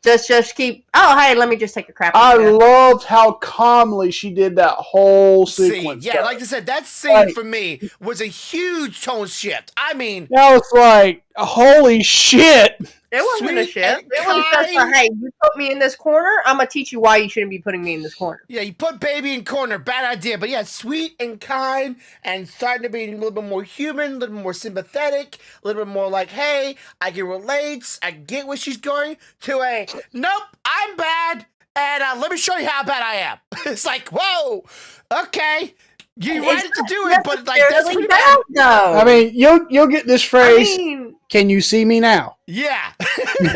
C: just keep. Oh, hey, let me just take a crap.
B: I
C: over there.
B: loved how calmly she did that whole sequence.
A: Yeah, like I said, that scene
B: Like-
A: for me was a huge tone shift. I mean,
B: That was like, holy shit.
C: It wasn't a
A: Sweet
C: shit.
A: and
C: It was just
A: kind.
C: like, hey, you put me in this corner. I'm gonna teach you why you shouldn't be putting me in this corner.
A: yeah, you put baby in corner, bad idea. But yeah, sweet and kind and starting to be a little bit more human, a little bit more sympathetic, a little bit more like, hey, I can relate, I get where she's going, to a, nope, I'm bad, and let me show you how bad I am. It's like, whoa, okay, you wanted to do it, but like, that's pretty bad.
C: though.
B: I mean, you'll get this
C: I
B: phrase,
C: mean,
B: can you see me now?
A: Yeah,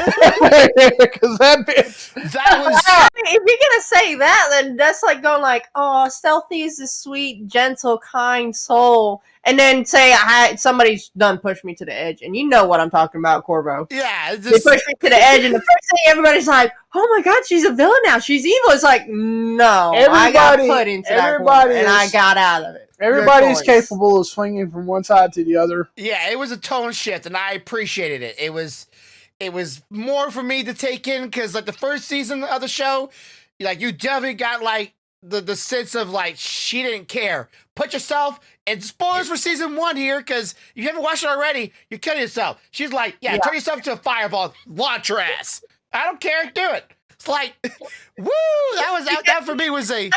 B: Because that bitch.
A: that was,
C: I mean, if you're gonna say that, then that's like going like, "Oh, Stealthy is a sweet, gentle, kind soul," and then say, "Somebody's done pushed me to the edge," and you know what I'm talking about, Corvo.
A: yeah, it's
C: They
A: just,
C: pushed me to the edge, and the first thing everybody's like, "Oh my god, she's a villain now. She's evil." It's like, no, I got put into that corner, and I got out of it.
B: Everybody's
C: Your choice.
B: capable of swinging from one side to the other.
A: yeah, it was a tone shift, and I appreciated it. It was more for me to take in because like the first season of the show, like you definitely got like the sense of like she didn't care. Put yourself and spoilers for season 1 here because you haven't watched it already. You're killing yourself. She's like, yeah, turn yourself into a fireball, launch your ass. I don't care, do it. It's like, woo! That for me was a.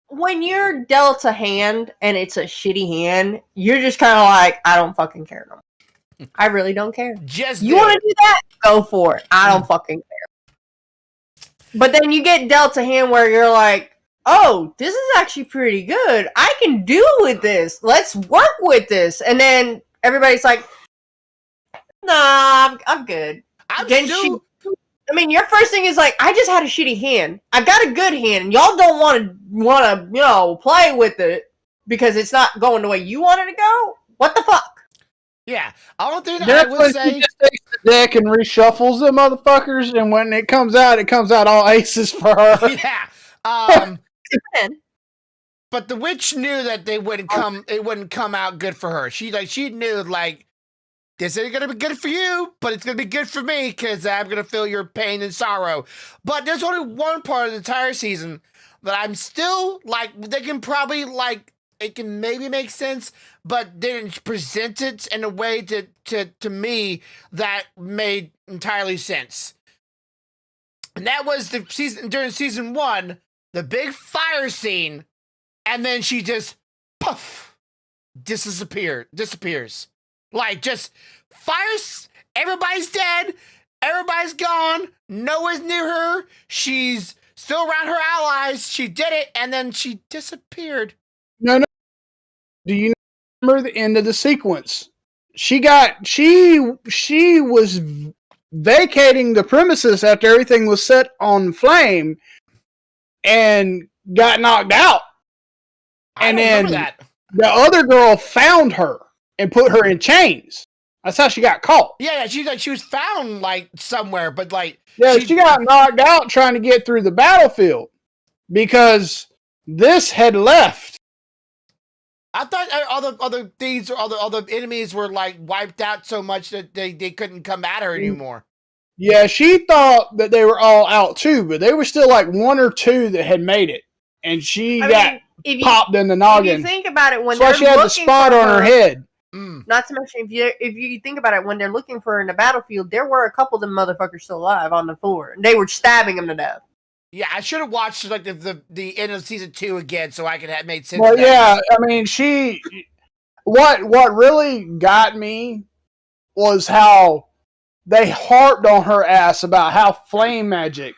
C: When you're dealt a hand and it's a shitty hand, you're just kind of like, I don't fucking care no more. I really don't care.
A: Just
C: You want to do that? Go for it. I don't fucking care. But then you get dealt a hand where you're like, oh, this is actually pretty good. I can do with this. Let's work with this. And then everybody's like, nah, I'm good.
A: I'm
C: Then
A: still.
C: I mean, your first thing is like, I just had a shitty hand. I got a good hand, and y'all don't want to play with it because it's not going the way you want it to go. What the fuck?
A: Yeah, I don't think I
B: That's
A: would
B: when
A: say.
B: she just takes the deck and reshuffles them motherfuckers, and when it comes out all aces for her.
A: Yeah. But the witch knew that it wouldn't come out good for her. She knew like this ain't gonna be good for you, but it's gonna be good for me because I'm gonna feel your pain and sorrow. But there's only one part of the entire season that I'm still like they can probably like it can maybe make sense, but didn't present it in a way to me that made entirely sense. And that was the season during season 1 the big fire scene, and then she just puff disappears. Like just fires, everybody's dead, everybody's gone, no one's near her, she's still around her allies, she did it, and then she disappeared.
B: No. Do you remember the end of the sequence? She was vacating the premises after everything was set on flame and got knocked out.
A: I don't remember that.
B: The other girl found her and put her in chains. That's how she got caught.
A: Yeah, she was found like somewhere, but like
B: she got knocked out trying to get through the battlefield because this had left.
A: I thought all the enemies were like wiped out so much that they couldn't come at her anymore.
B: Yeah, she thought that they were all out too, but they were still like one or two that had made it, and she got popped in the noggin.
C: If you think about it, when
B: that's why she had the spot on her head.
C: Not to mention, if you think about it, when they're looking for her in the battlefield, there were a couple of them motherfuckers still alive on the floor, and they were stabbing them to death.
A: Yeah, I should have watched like the end of season 2 again, so I could have made sense.
B: Well, yeah, I mean, what really got me was how they harped on her ass about how flame magic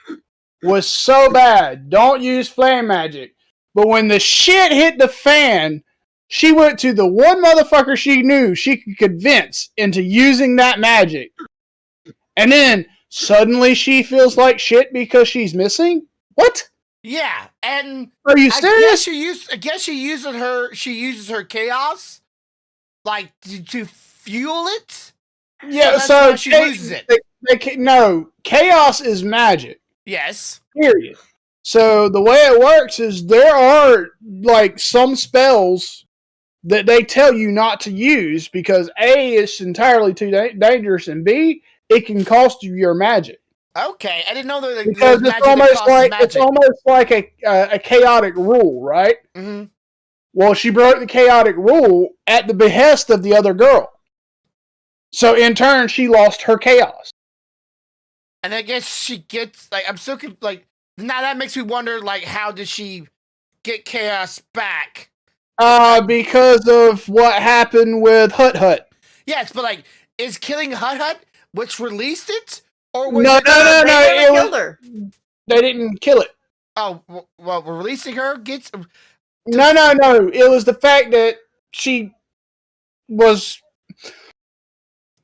B: was so bad. Don't use flame magic. But when the shit hit the fan, she went to the one motherfucker she knew she could convince into using that magic. And then suddenly she feels like shit because she's missing? What?
A: Yeah, and
B: are you serious?
A: I guess she uses her chaos like to fuel it.
B: Yeah, so she loses it. No, chaos is magic.
A: Yes.
B: Period. So the way it works is there are like some spells that they tell you not to use because A, it's entirely too dangerous, and B, it can cost you your magic.
A: Okay, I didn't know that.
B: Because it's almost like a chaotic rule, right?
A: Mm-hmm.
B: Well, she broke the chaotic rule at the behest of the other girl. So in turn, she lost her chaos.
A: And I guess she gets like I'm still like now that makes me wonder like how did she get chaos back?
B: Because of what happened with Hut Hut.
A: Yes, but like is killing Hut Hut which released it? Or was
B: no.
C: They killed her.
B: They didn't kill it.
A: Oh, well, releasing her gets.
B: No. It was the fact that she was.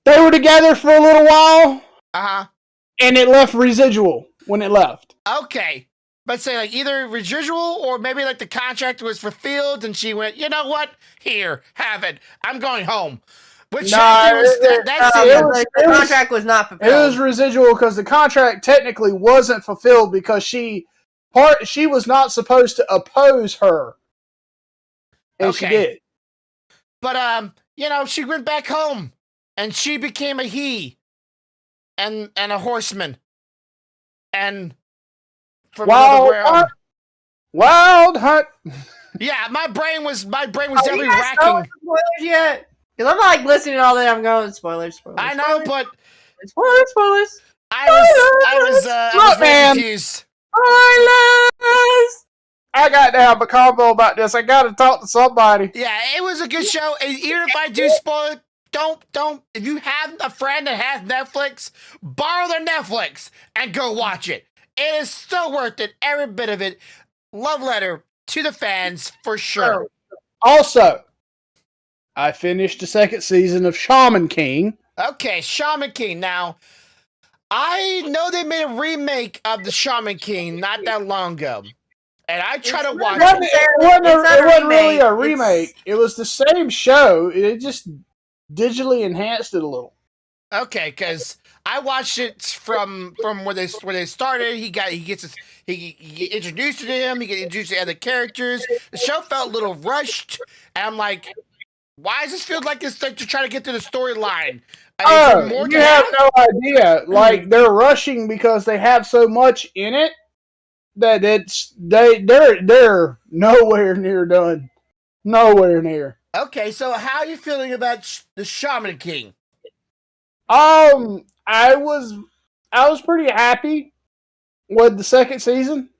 B: They were together for a little while. And it left residual when it left.
A: Okay. But say like either residual or maybe like the contract was fulfilled and she went, you know what? Here, have it. I'm going home. Which
C: the contract was not fulfilled.
B: It was residual because the contract technically wasn't fulfilled because she was not supposed to oppose her. And she did.
A: But she went back home and she became a he and a horseman. And from
B: Wild Hunt.
A: Yeah, my brain was definitely racking.
C: Spoilers yet? Because I'm like listening to all that. I'm going spoilers.
A: I know, but
C: spoilers.
A: I was very confused.
C: Spoilers.
B: I got to have a convo about this. I got to talk to somebody.
A: Yeah, it was a good show. And even if I do spoil it, don't. If you have a friend that has Netflix, borrow their Netflix and go watch it. It is still worth it. Every bit of it. Love letter to the fans for sure.
B: Also, I finished the second season of Shaman King.
A: Okay, Shaman King. Now, I know they made a remake of the Shaman King not that long ago. And I tried to watch it.
B: It wasn't really a remake. It was the same show. It just digitally enhanced it a little.
A: Okay, because I watched it from where they started. He introduced to him. He got introduced to other characters. The show felt a little rushed. And I'm like, why does this feel like this? Like to try to get to the storyline?
B: You have no idea. Like they're rushing because they have so much in it that they're nowhere near done. Nowhere near.
A: Okay, so how are you feeling about the Shaman King?
B: I was pretty happy with the second season.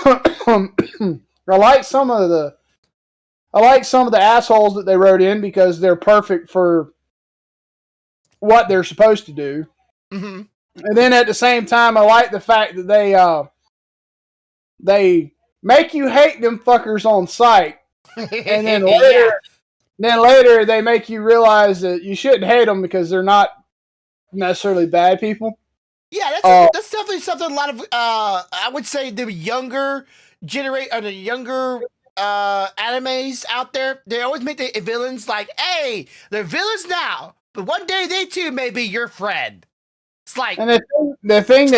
B: I like some of the assholes that they wrote in because they're perfect for what they're supposed to do.
A: Mm-hmm.
B: And then at the same time, I like the fact that they make you hate them fuckers on sight, and then later they make you realize that you shouldn't hate them because they're not necessarily bad people.
A: Yeah, that's definitely something a lot of I would say the younger animes out there, they always make the villains like, hey, they're villains now, but one day they too may be your friend. It's like,
B: and the thing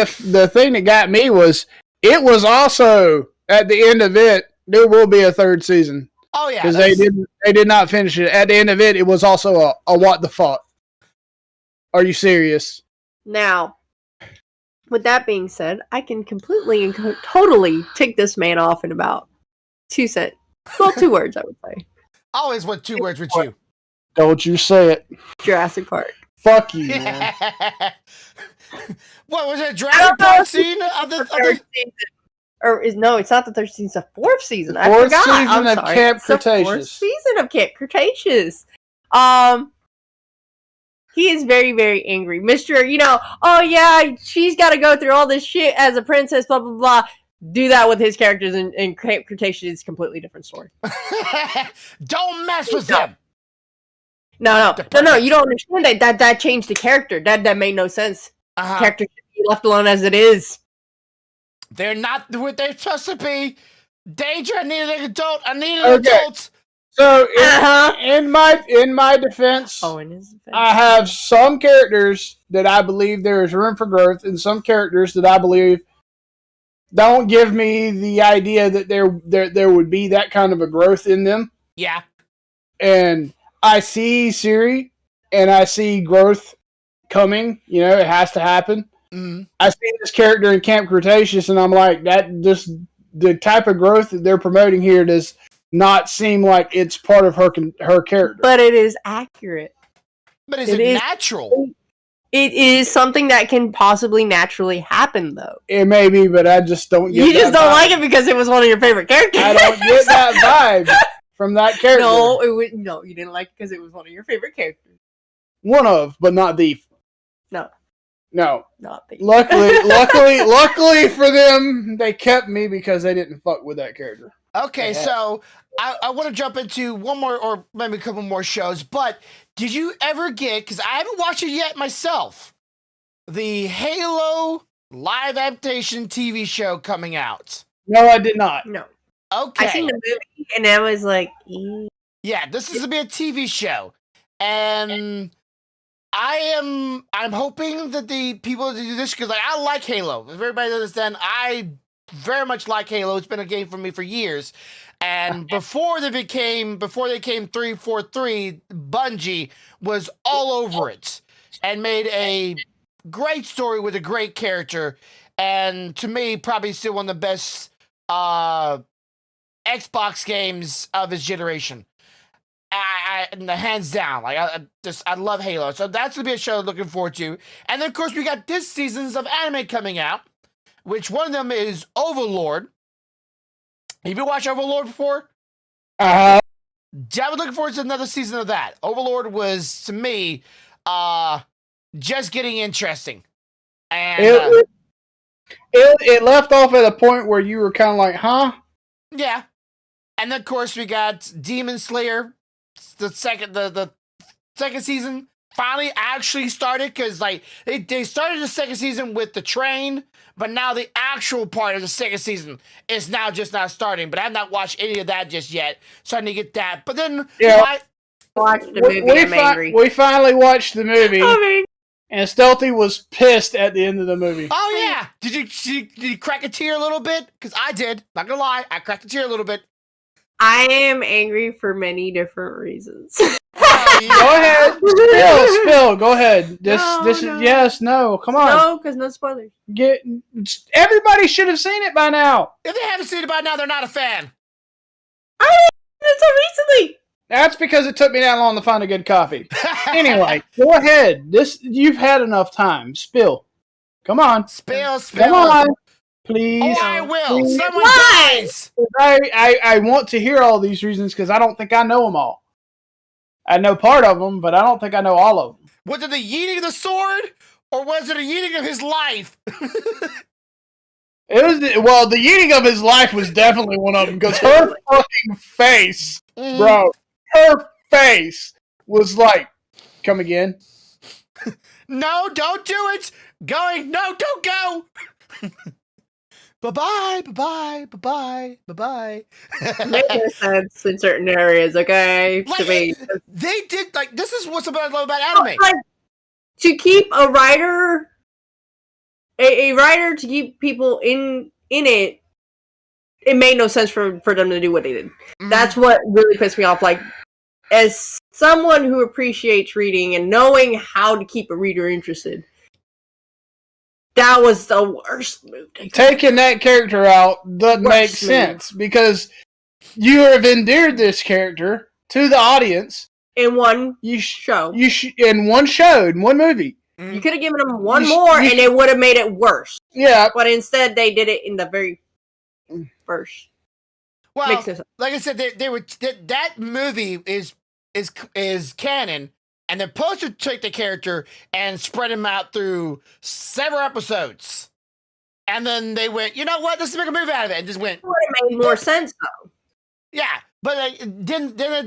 B: that got me was it was also at the end of it there will be a third season.
A: Oh yeah,
B: because they did not finish it. At the end of it, it was also a what the fuck. Are you serious?
C: Now, with that being said, I can completely and totally tick this man off in about 2 cents. Well, 2 words, I would say.
A: Always with 2 words with you.
B: Don't you say it.
C: Jurassic Park.
B: Fuck you, man.
A: What was it? Jurassic Park scene of the
C: third season? No, it's not the third season. It's the 4th season. I
B: Fourth
C: forgot.
B: season of Camp Cretaceous.
C: 4th season of Camp Cretaceous. He is very, very angry. Mr. Oh yeah, she's got to go through all this shit as a princess, blah, blah, blah. Do that with his characters in Camp Cretaceous. It's a completely different story.
A: Don't mess with them.
C: No. You don't understand that changed the character. That made no sense.
A: Uh-huh.
C: Character should be left alone as it is.
A: They're not what they're supposed to be. Danger! I need an adult. I need an adult.
B: So in my defense,
C: in his defense,
B: I have some characters that I believe there is room for growth, and some characters that I believe don't give me the idea that there would be that kind of a growth in them.
A: Yeah.
B: And I see Siri, and I see growth coming. It has to happen.
A: Mm-hmm.
B: I see this character in Camp Cretaceous, and I'm like, the type of growth that they're promoting here does not seem like it's part of her character.
C: But it is accurate.
A: But is it natural?
C: It is something that can possibly naturally happen, though.
B: It may be, but I just don't get
C: You just don't
B: vibe.
C: like it because it was one of your favorite characters.
B: I don't get that vibe from that character.
C: No, you didn't like it because it was one of your favorite characters.
B: One of, but not the. No.
C: Not the.
B: Luckily for them, they kept me because they didn't fuck with that character.
A: Okay, so I want to jump into one more or maybe a couple more shows, but did you ever get, because I haven't watched it yet myself, the Halo live adaptation TV show coming out?
B: No, I did not.
C: No.
A: Okay.
C: I seen the movie and I was like,
A: Yeah, this is going to be a TV show. And I'm hoping that the people that do this, because I like Halo. If everybody doesn't understand, I very much like Halo. It's been a game for me for years. And before they came 343, Bungie was all over it and made a great story with a great character. And to me, probably still one of the best Xbox games of his generation. Hands down, I love Halo, so that's gonna be a show I'm looking forward to. And then of course we got this seasons of anime coming out, which one of them is Overlord. Have you watched Overlord before? I was looking forward to another season of that. Overlord was, to me, just getting interesting, and
B: it left off at a point where you were kind of like, huh?
A: Yeah. And then of course we got Demon Slayer. The second season finally actually started, because they started the second season with the train, but now the actual part of the second season is now just not starting. But I have not watched any of that just yet, so I need to get that. But then
C: watched the movie. I'm angry.
B: We finally watched the movie, and Stealthy was pissed at the end of the movie.
A: Oh yeah, did you crack a tear a little bit? Because I did. Not gonna lie, I cracked a tear a little bit.
C: I am angry for many different reasons.
B: Go ahead. Spill. Go ahead. This is yes, no. Come on.
C: No, because no spoilers.
B: Everybody should have seen it by now.
A: If they haven't seen it by now, they're not a fan.
C: I didn't so recently.
B: That's because it took me that long to find a good copy. Anyway, go ahead. You've had enough time. Spill. Come on.
A: Spill.
B: Come on. Please.
A: Oh, I will.
B: Please.
A: Someone
C: Why?
A: dies.
B: I want to hear all these reasons because I don't think I know them all. I know part of them, but I don't think I know all of them.
A: Was it the yeeting of the sword, or was it a yeeting of his life?
B: It was the yeeting of his life was definitely one of them because her fucking face, bro, her face was like, come again.
A: No, don't do it. Going. No, don't go. Bye-bye, bye-bye, bye-bye, bye-bye.
C: Makes sense in certain areas, okay?
A: Like,
C: To me.
A: they did, like, this is what's about, I love about anime.
C: Like, to keep a writer, a writer to keep people in it, it made no sense for them to do what they did. That's what really pissed me off. Like, as someone who appreciates reading and knowing how to keep a reader interested, that was the worst move.
B: Taking that character out doesn't make sense because you have endeared this character to the audience
C: in one show.
B: In one show, in one movie.
C: You could have given them one more, and it would have made it worse.
B: Yeah,
C: but instead they did it in the very first.
A: Well, like I said, they were that movie is canon. And they're supposed to take the character and spread him out through several episodes. And then they went, you know what? Let's make a movie out of it. And just went.
C: It would have made more sense, though.
A: Yeah. But then they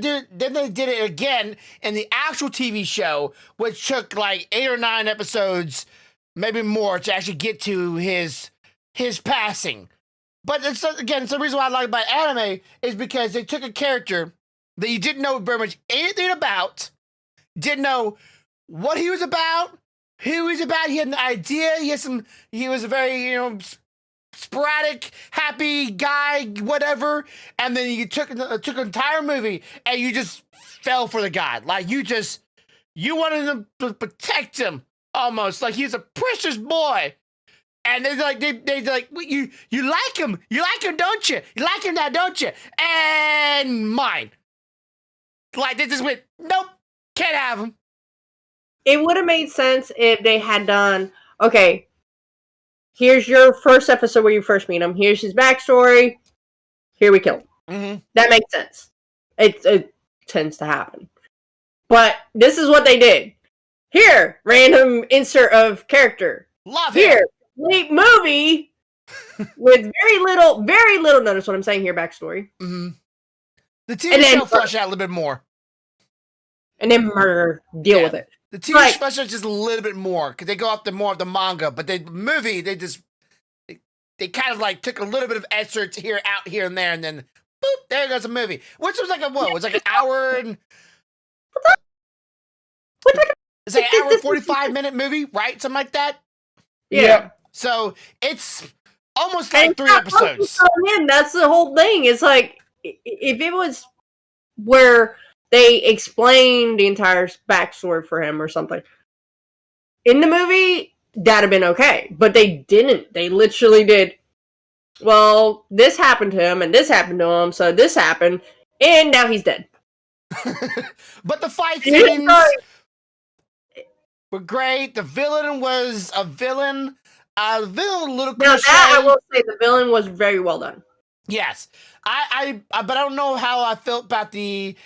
A: did it again in the actual TV show, which took like 8 or 9 episodes, maybe more, to actually get to his passing. But it's the reason why I like about anime is because they took a character that you didn't know very much anything about. Didn't know what he was about, who he was about. He had an idea. He was a very, sporadic, happy guy, whatever. And then you took an entire movie and you just fell for the guy. Like you wanted him to protect him almost like he's a precious boy. And they're like, you like him. You like him, don't you? You like him now, don't you? And mine. Like they just went, nope. Can't have him.
C: It would have made sense if they had done, okay, here's your first episode where you first meet him. Here's his backstory. Here we kill him.
A: Mm-hmm.
C: That makes sense. It tends to happen. But this is what they did. Here, random insert of character.
A: Love
C: here, complete movie with very little, notice what I'm saying here, backstory.
A: Mm-hmm. The TV show flesh out a little bit more.
C: And then murder, deal with it.
A: The TV flesh out just a little bit more because they go off more of the manga, but the movie they kind of like took a little bit of excerpts here, out here, and there, and then boop, there goes the movie, which was like it was like an hour and it's like an hour and 45-minute movie, right? Something like that.
C: Yeah.
A: So it's almost like 3 episodes.
C: That's the whole thing. It's like if it was where they explained the entire backstory for him or something in the movie, that'd have been okay. But they didn't. They literally did. Well, this happened to him, and this happened to him, so this happened, and now he's dead.
A: But the fight scenes were great. The villain was a villain. The villain was a little cliche.
C: Now that I will say, the villain was very well done.
A: Yes, but I don't know how I felt about the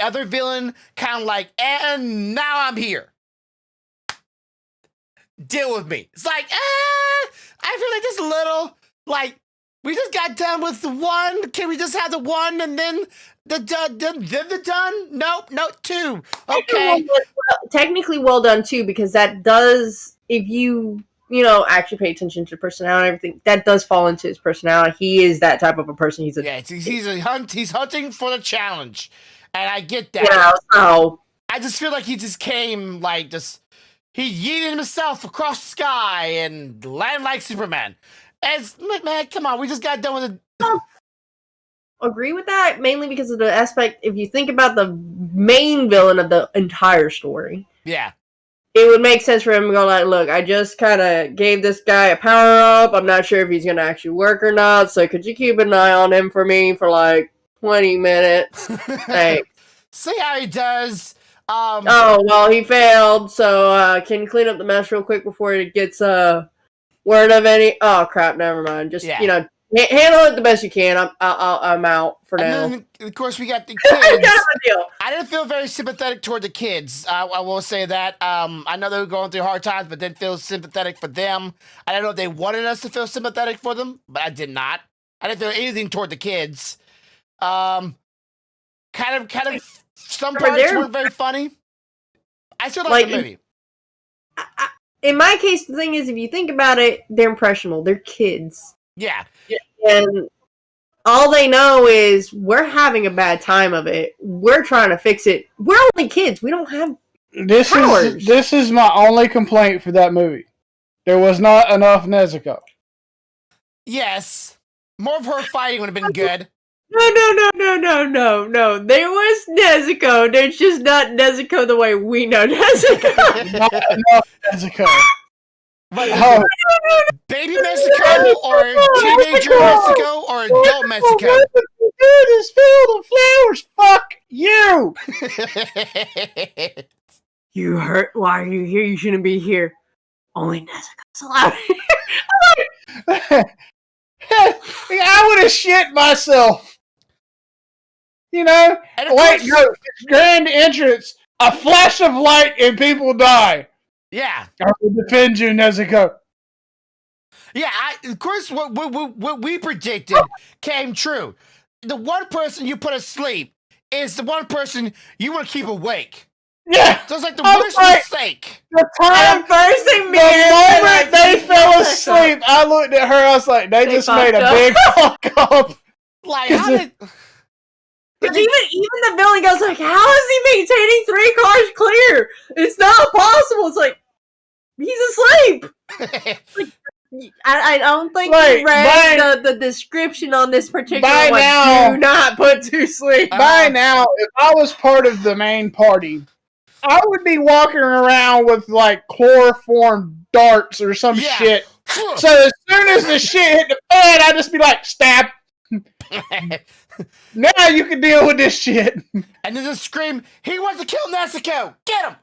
A: other villain. Kind of like, and now I'm here. Deal with me. It's like, I feel like this little like we just got done with the one. Can we just have the one and then the done? Nope, 2. Okay,
C: technically well done too, because that does, if you actually pay attention to personality and everything, that does fall into his personality. He is that type of a person. He's
A: hunting for the challenge, and I get that.
C: Yeah, so
A: I just feel like he just came like he yeeted himself across the sky and landed like Superman. Man, come on, we just got done with it.
C: Agree with that, mainly because of the aspect, if you think about the main villain of the entire story.
A: Yeah.
C: It would make sense for him to go like, look, I just kind of gave this guy a power-up. I'm not sure if he's going to actually work or not, so could you keep an eye on him for me for like 20 minutes? Thanks.
A: See how he does.
C: Oh, well, he failed, so can you clean up the mess real quick before it gets Word of any. Oh crap! Never mind. Just handle it the best you can. I'm out for now.
A: And then, of course, we got the
C: kind
A: kids.
C: of a deal.
A: I didn't feel very sympathetic toward the kids. I will say that. I know they were going through hard times, but didn't feel sympathetic for them. I don't know if they wanted us to feel sympathetic for them, but I did not. I didn't feel anything toward the kids. Kind of. Some parts weren't very funny. I still like the movie.
C: In my case, the thing is, if you think about it, they're impressionable. They're kids.
A: Yeah.
C: And all they know is we're having a bad time of it. We're trying to fix it. We're only kids. We don't have powers.
B: This is my only complaint for that movie. There was not enough Nezuko.
A: Yes. More of her fighting would have been good.
C: No. There was Nezuko. There's just not Nezuko the way we know Nezuko.
B: Not enough Nezuko.
A: But baby Mexico or teenager Mexico or adult Mexico?
B: Dude, this field of flowers. Fuck you.
C: You hurt? Why are you here? You shouldn't be here. Only Nezuko's allowed here.
B: I would have shit myself. You know? Wait, no, grand entrance. A flash of light and people die.
A: Yeah.
B: I will defend you, Nezuko.
A: Yeah, of course, what we predicted came true. The one person you put asleep is the one person you want to keep awake.
B: Yeah.
A: So it's like the worst mistake.
B: The moment they fell asleep, I looked at her, I was like, they just made a big fuck up.
A: Like, how did...
C: Because even the villain goes like, how is he maintaining 3 cars clear? It's not possible. It's like, he's asleep. I don't think you read the description on this particular one. Now, do not put to sleep.
B: By now, if I was part of the main party, I would be walking around with like chloroform darts or some shit. So as soon as the shit hit the fan, I'd just be like, stab. Now you can deal with this shit.
A: And then just scream, he wants to kill Nezuko! Get him!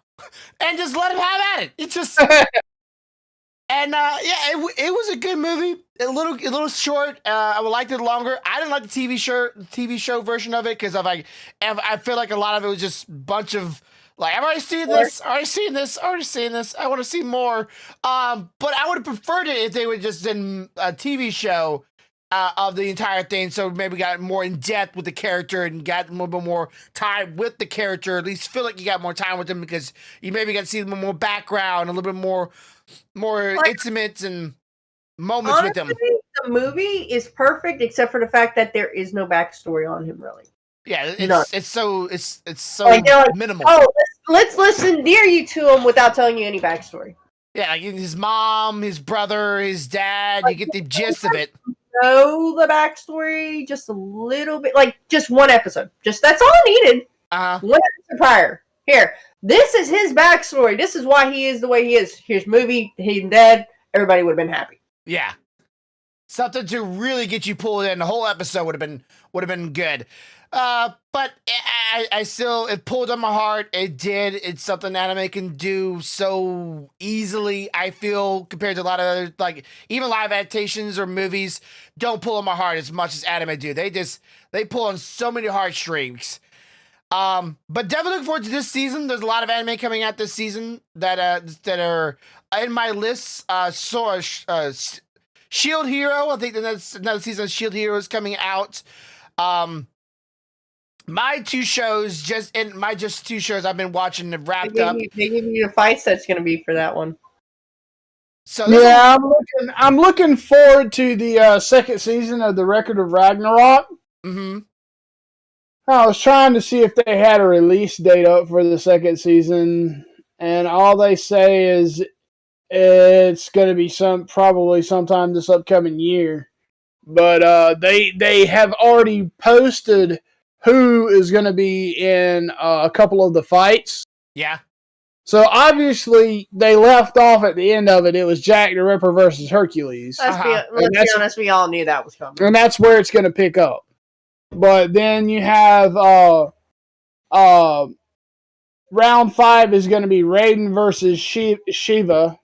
A: And just let him have at it. It just... And it was a good movie. A little short. I would like it longer. I didn't like the TV show version of it because I feel like a lot of it was just a bunch of like I've already seen this, already seen this. I want to see more. But I would have preferred it if they would just done a TV show of the entire thing. So maybe got more in depth with the character and got a little bit more time with the character. At least feel like you got more time with them because you maybe got to see more background, a little bit more intimate and moments with them.
C: The movie is perfect except for the fact that there is no backstory on him, really.
A: Yeah, it's so minimal.
C: Oh, let's listen near you to him without telling you any backstory.
A: Yeah, like his mom, his brother, his dad. You get the gist of it.
C: Know the backstory just a little bit, like just one episode. Just that's all I needed. One episode prior. Here, this is his backstory. This is why he is the way he is. Here's movie. He's dead. Everybody would have been happy.
A: Yeah, something to really get you pulled in. The whole episode would have been good. But I still, it pulled on my heart. It did. It's something anime can do so easily. I feel compared to a lot of other, like even live adaptations or movies don't pull on my heart as much as anime do. They pull on so many heartstrings. But definitely looking forward to this season. There's a lot of anime coming out this season that are in my list. Shield Hero. I think that's another season of Shield Hero is coming out. My two shows I've been watching have wrapped up.
C: They give you a fight that's going to be for that one.
B: So yeah, I'm looking forward to the second season of the Record of Ragnarok.
A: Mm-hmm.
B: I was trying to see if they had a release date up for the second season, and all they say is it's going to be probably sometime this upcoming year. But they have already posted who is going to be in a couple of the fights.
A: Yeah.
B: So obviously they left off at the end of it. It was Jack the Ripper versus Hercules.
C: Let's be honest, we all knew that was coming.
B: And that's where it's going to pick up. But then you have round 5 is going to be Raiden versus Shiva.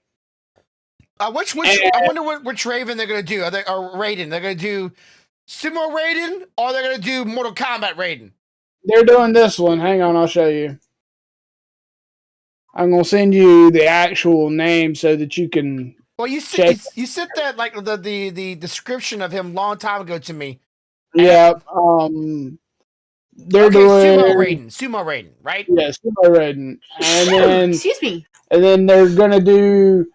A: I wonder which Raven they're gonna do. Or Raiden? They're gonna do Sumo Raiden, or they're gonna do Mortal Kombat Raiden.
B: They're doing this one. Hang on, I'll show you. I'm gonna send you the actual name so that you can.
A: Well, you sent that like the description of him a long time ago to me.
B: Yeah. They're doing
A: Sumo Raiden, right?
B: Yeah, Sumo Raiden, and then
C: excuse me,
B: and then they're gonna do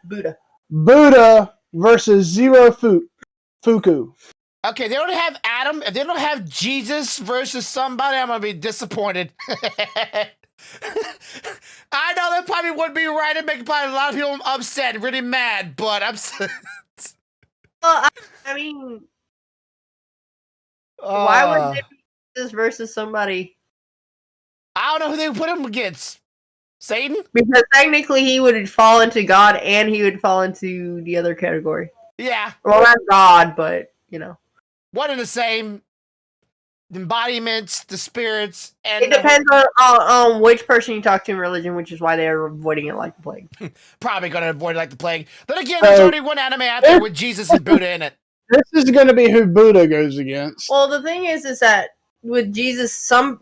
B: Buddha versus Zero Fuku.
A: Okay, they don't have Adam. If they don't have Jesus versus somebody, I'm gonna be disappointed. I know that probably would be right and make probably a lot of people upset, really mad, but I'm.
C: Well, I mean, why would they be Jesus versus somebody?
A: I don't know who they would put him against. Satan?
C: Because technically he would fall into God and he would fall into the other category.
A: Yeah.
C: Well, not God, but, you know.
A: One and the same. The embodiments, the spirits, and...
C: It depends on which person you talk to in religion, which is why they're avoiding it like the plague.
A: Probably going to avoid it like the plague. But again, there's already one anime out there with Jesus and Buddha in it.
B: This is going to be who Buddha goes against.
C: Well, the thing is that with Jesus, some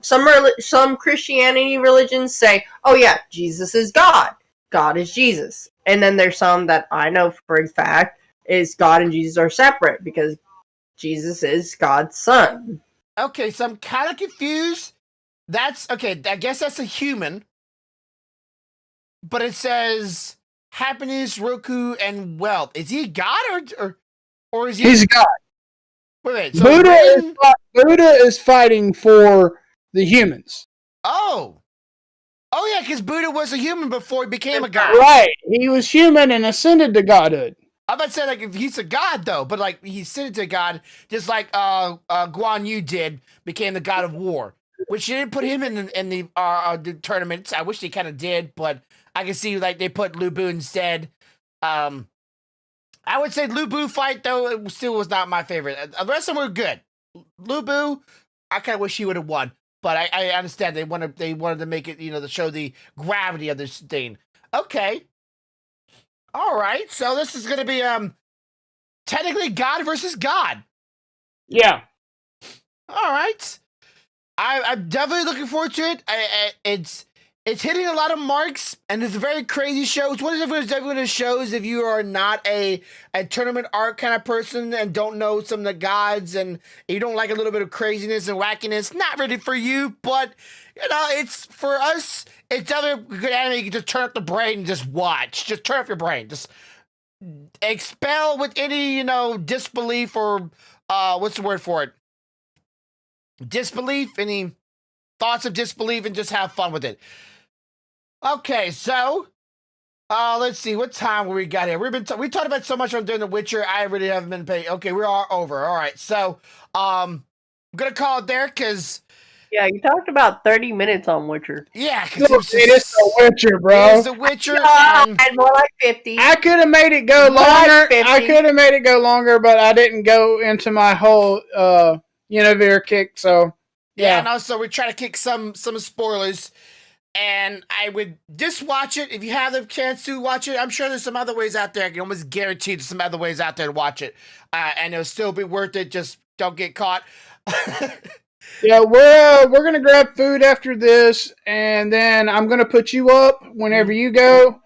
C: Christianity religions say, oh yeah, Jesus is God. God is Jesus. And then there's some that I know for a fact is God and Jesus are separate because Jesus is God's son.
A: Okay, so I'm kind of confused. That's, okay, I guess that's a human. But it says happiness, Roku, and wealth. Is he God or is he...
B: He's God.
A: Wait, so
B: Buddha is fighting for the humans.
A: Oh yeah, because Buddha was a human before he became a god.
B: Right, he was human and ascended to godhood.
A: I'm about to say, like, if he's a god, though, but, like, he ascended to God, just like Guan Yu did, became the god of war, which they didn't put him in the tournaments. I wish they kind of did, but I can see, like, they put Lu Bu instead. I would say Lu Bu fight, though, it still was not my favorite. The rest of them were good. Lu Bu, I kind of wish he would have won, but I understand they wanted to make it, to show the gravity of this thing. Okay. All right, so this is going to be technically God versus God.
B: Yeah.
A: All right. I'm definitely looking forward to it. It's hitting a lot of marks, and it's a very crazy show. It's one of the shows if you are not a tournament art kind of person and don't know some of the gods and you don't like a little bit of craziness and wackiness, not really for you, but, it's for us. It's definitely a good anime. You can just turn up the brain and just watch. Just turn up your brain. Just expel with any, disbelief or, what's the word for it? Disbelief, any thoughts of disbelief, and just have fun with it. Okay, so, let's see, what time we got here? We talked about so much on doing The Witcher, I really haven't been paying. Okay, we are over. All right, so, I'm gonna call it there, because...
C: Yeah, you talked about 30 minutes on Witcher.
A: Yeah, because
B: it is The Witcher, bro.
A: It is The Witcher, and
C: more like 50.
B: I could have made it go longer. But I didn't go into my whole, Univere kick, so...
A: Yeah, and also we try to kick some spoilers, and I would just watch it if you have the chance to watch it. I'm sure there's some other ways out there. I can almost guarantee there's some other ways out there to watch it, and it'll still be worth it. Just don't get caught.
B: Yeah, we're gonna grab food after this, and then I'm gonna put you up whenever you go,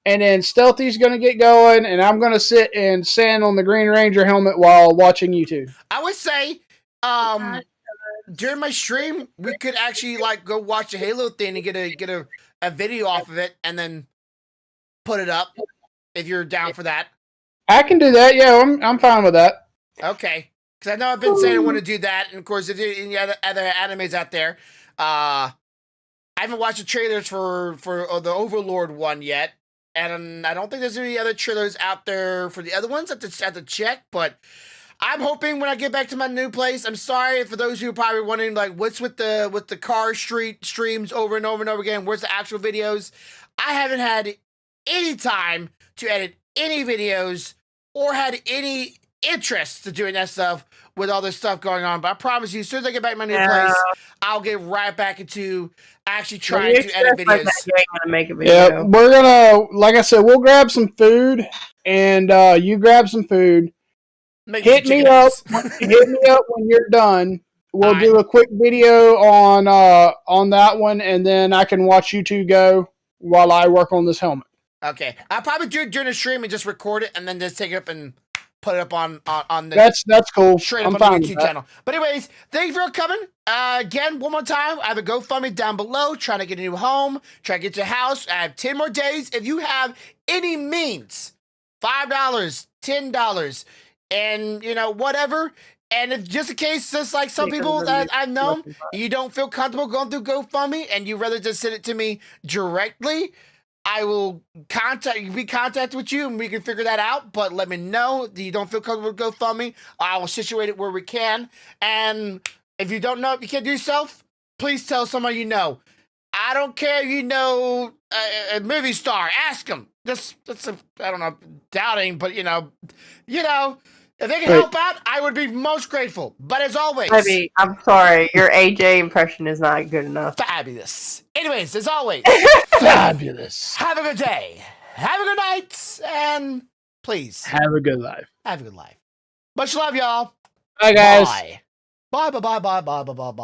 B: and then Stealthy's gonna get going, and I'm gonna sit and stand on the Green Ranger helmet while watching you two.
A: I would say, during my stream, we could actually go watch the Halo thing and get a video off of it, and then put it up if you're down for that.
B: I can do that. Yeah, I'm fine with that.
A: Okay. Because I know I've been saying I want to do that, and of course, if there's any other animes out there, I haven't watched the trailers for the Overlord one yet, and I don't think there's any other trailers out there for the other ones. I have to check, but I'm hoping when I get back to my new place. I'm sorry for those who are probably wondering, what's with the car street streams over and over and over again. Where's the actual videos? I haven't had any time to edit any videos or had any interest to doing that stuff with all this stuff going on. But I promise you, as soon as I get back to my new
C: Yeah.
A: place, I'll get right back into actually
C: When
A: trying
C: you're
A: to edit
C: stressed like
A: videos.
C: that, you ain't gonna make a video.
B: Yeah, we're gonna, like I said, we'll grab some food, and you grab some food.
A: Make
B: Hit
A: some
B: me
A: chicken
B: up.
A: nuggets.
B: Hit me up when you're done. We'll
A: Alright.
B: do a quick video on that one, and then I can watch you two go while I work on this helmet.
A: Okay, I'll probably do it during the stream and just record it, and then just take it up and put it up on the
B: That's cool.
A: straight
B: I'm
A: up on
B: fine
A: the
B: with
A: YouTube
B: that.
A: channel. But anyways, thank you for coming. Again, one more time, I have a GoFundMe down below, trying to get a new home, trying to get your house. I have 10 more days. If you have any means, $5, $10, and whatever. And if just in case, just like some people that I know, you don't feel comfortable going through GoFundMe and you rather just send it to me directly, I will be contacted with you and we can figure that out. But let me know that you don't feel comfortable with GoFundMe. I will situate it where we can. And if you don't know, if you can't do yourself, please tell someone you know. I don't care if you know a movie star. Ask them. That's I don't know, doubting, but if they can help out, I would be most grateful. But as always,
C: Maybe, I'm sorry, your AJ impression is not good enough.
A: fabulous. Anyways, as always,
B: Fabulous.
A: have a good day, have a good night, and please
B: Have a good life.
A: have a good life. Much love, y'all.
B: Bye, guys.
A: Bye. Bye, bye, bye, bye, bye, bye, bye.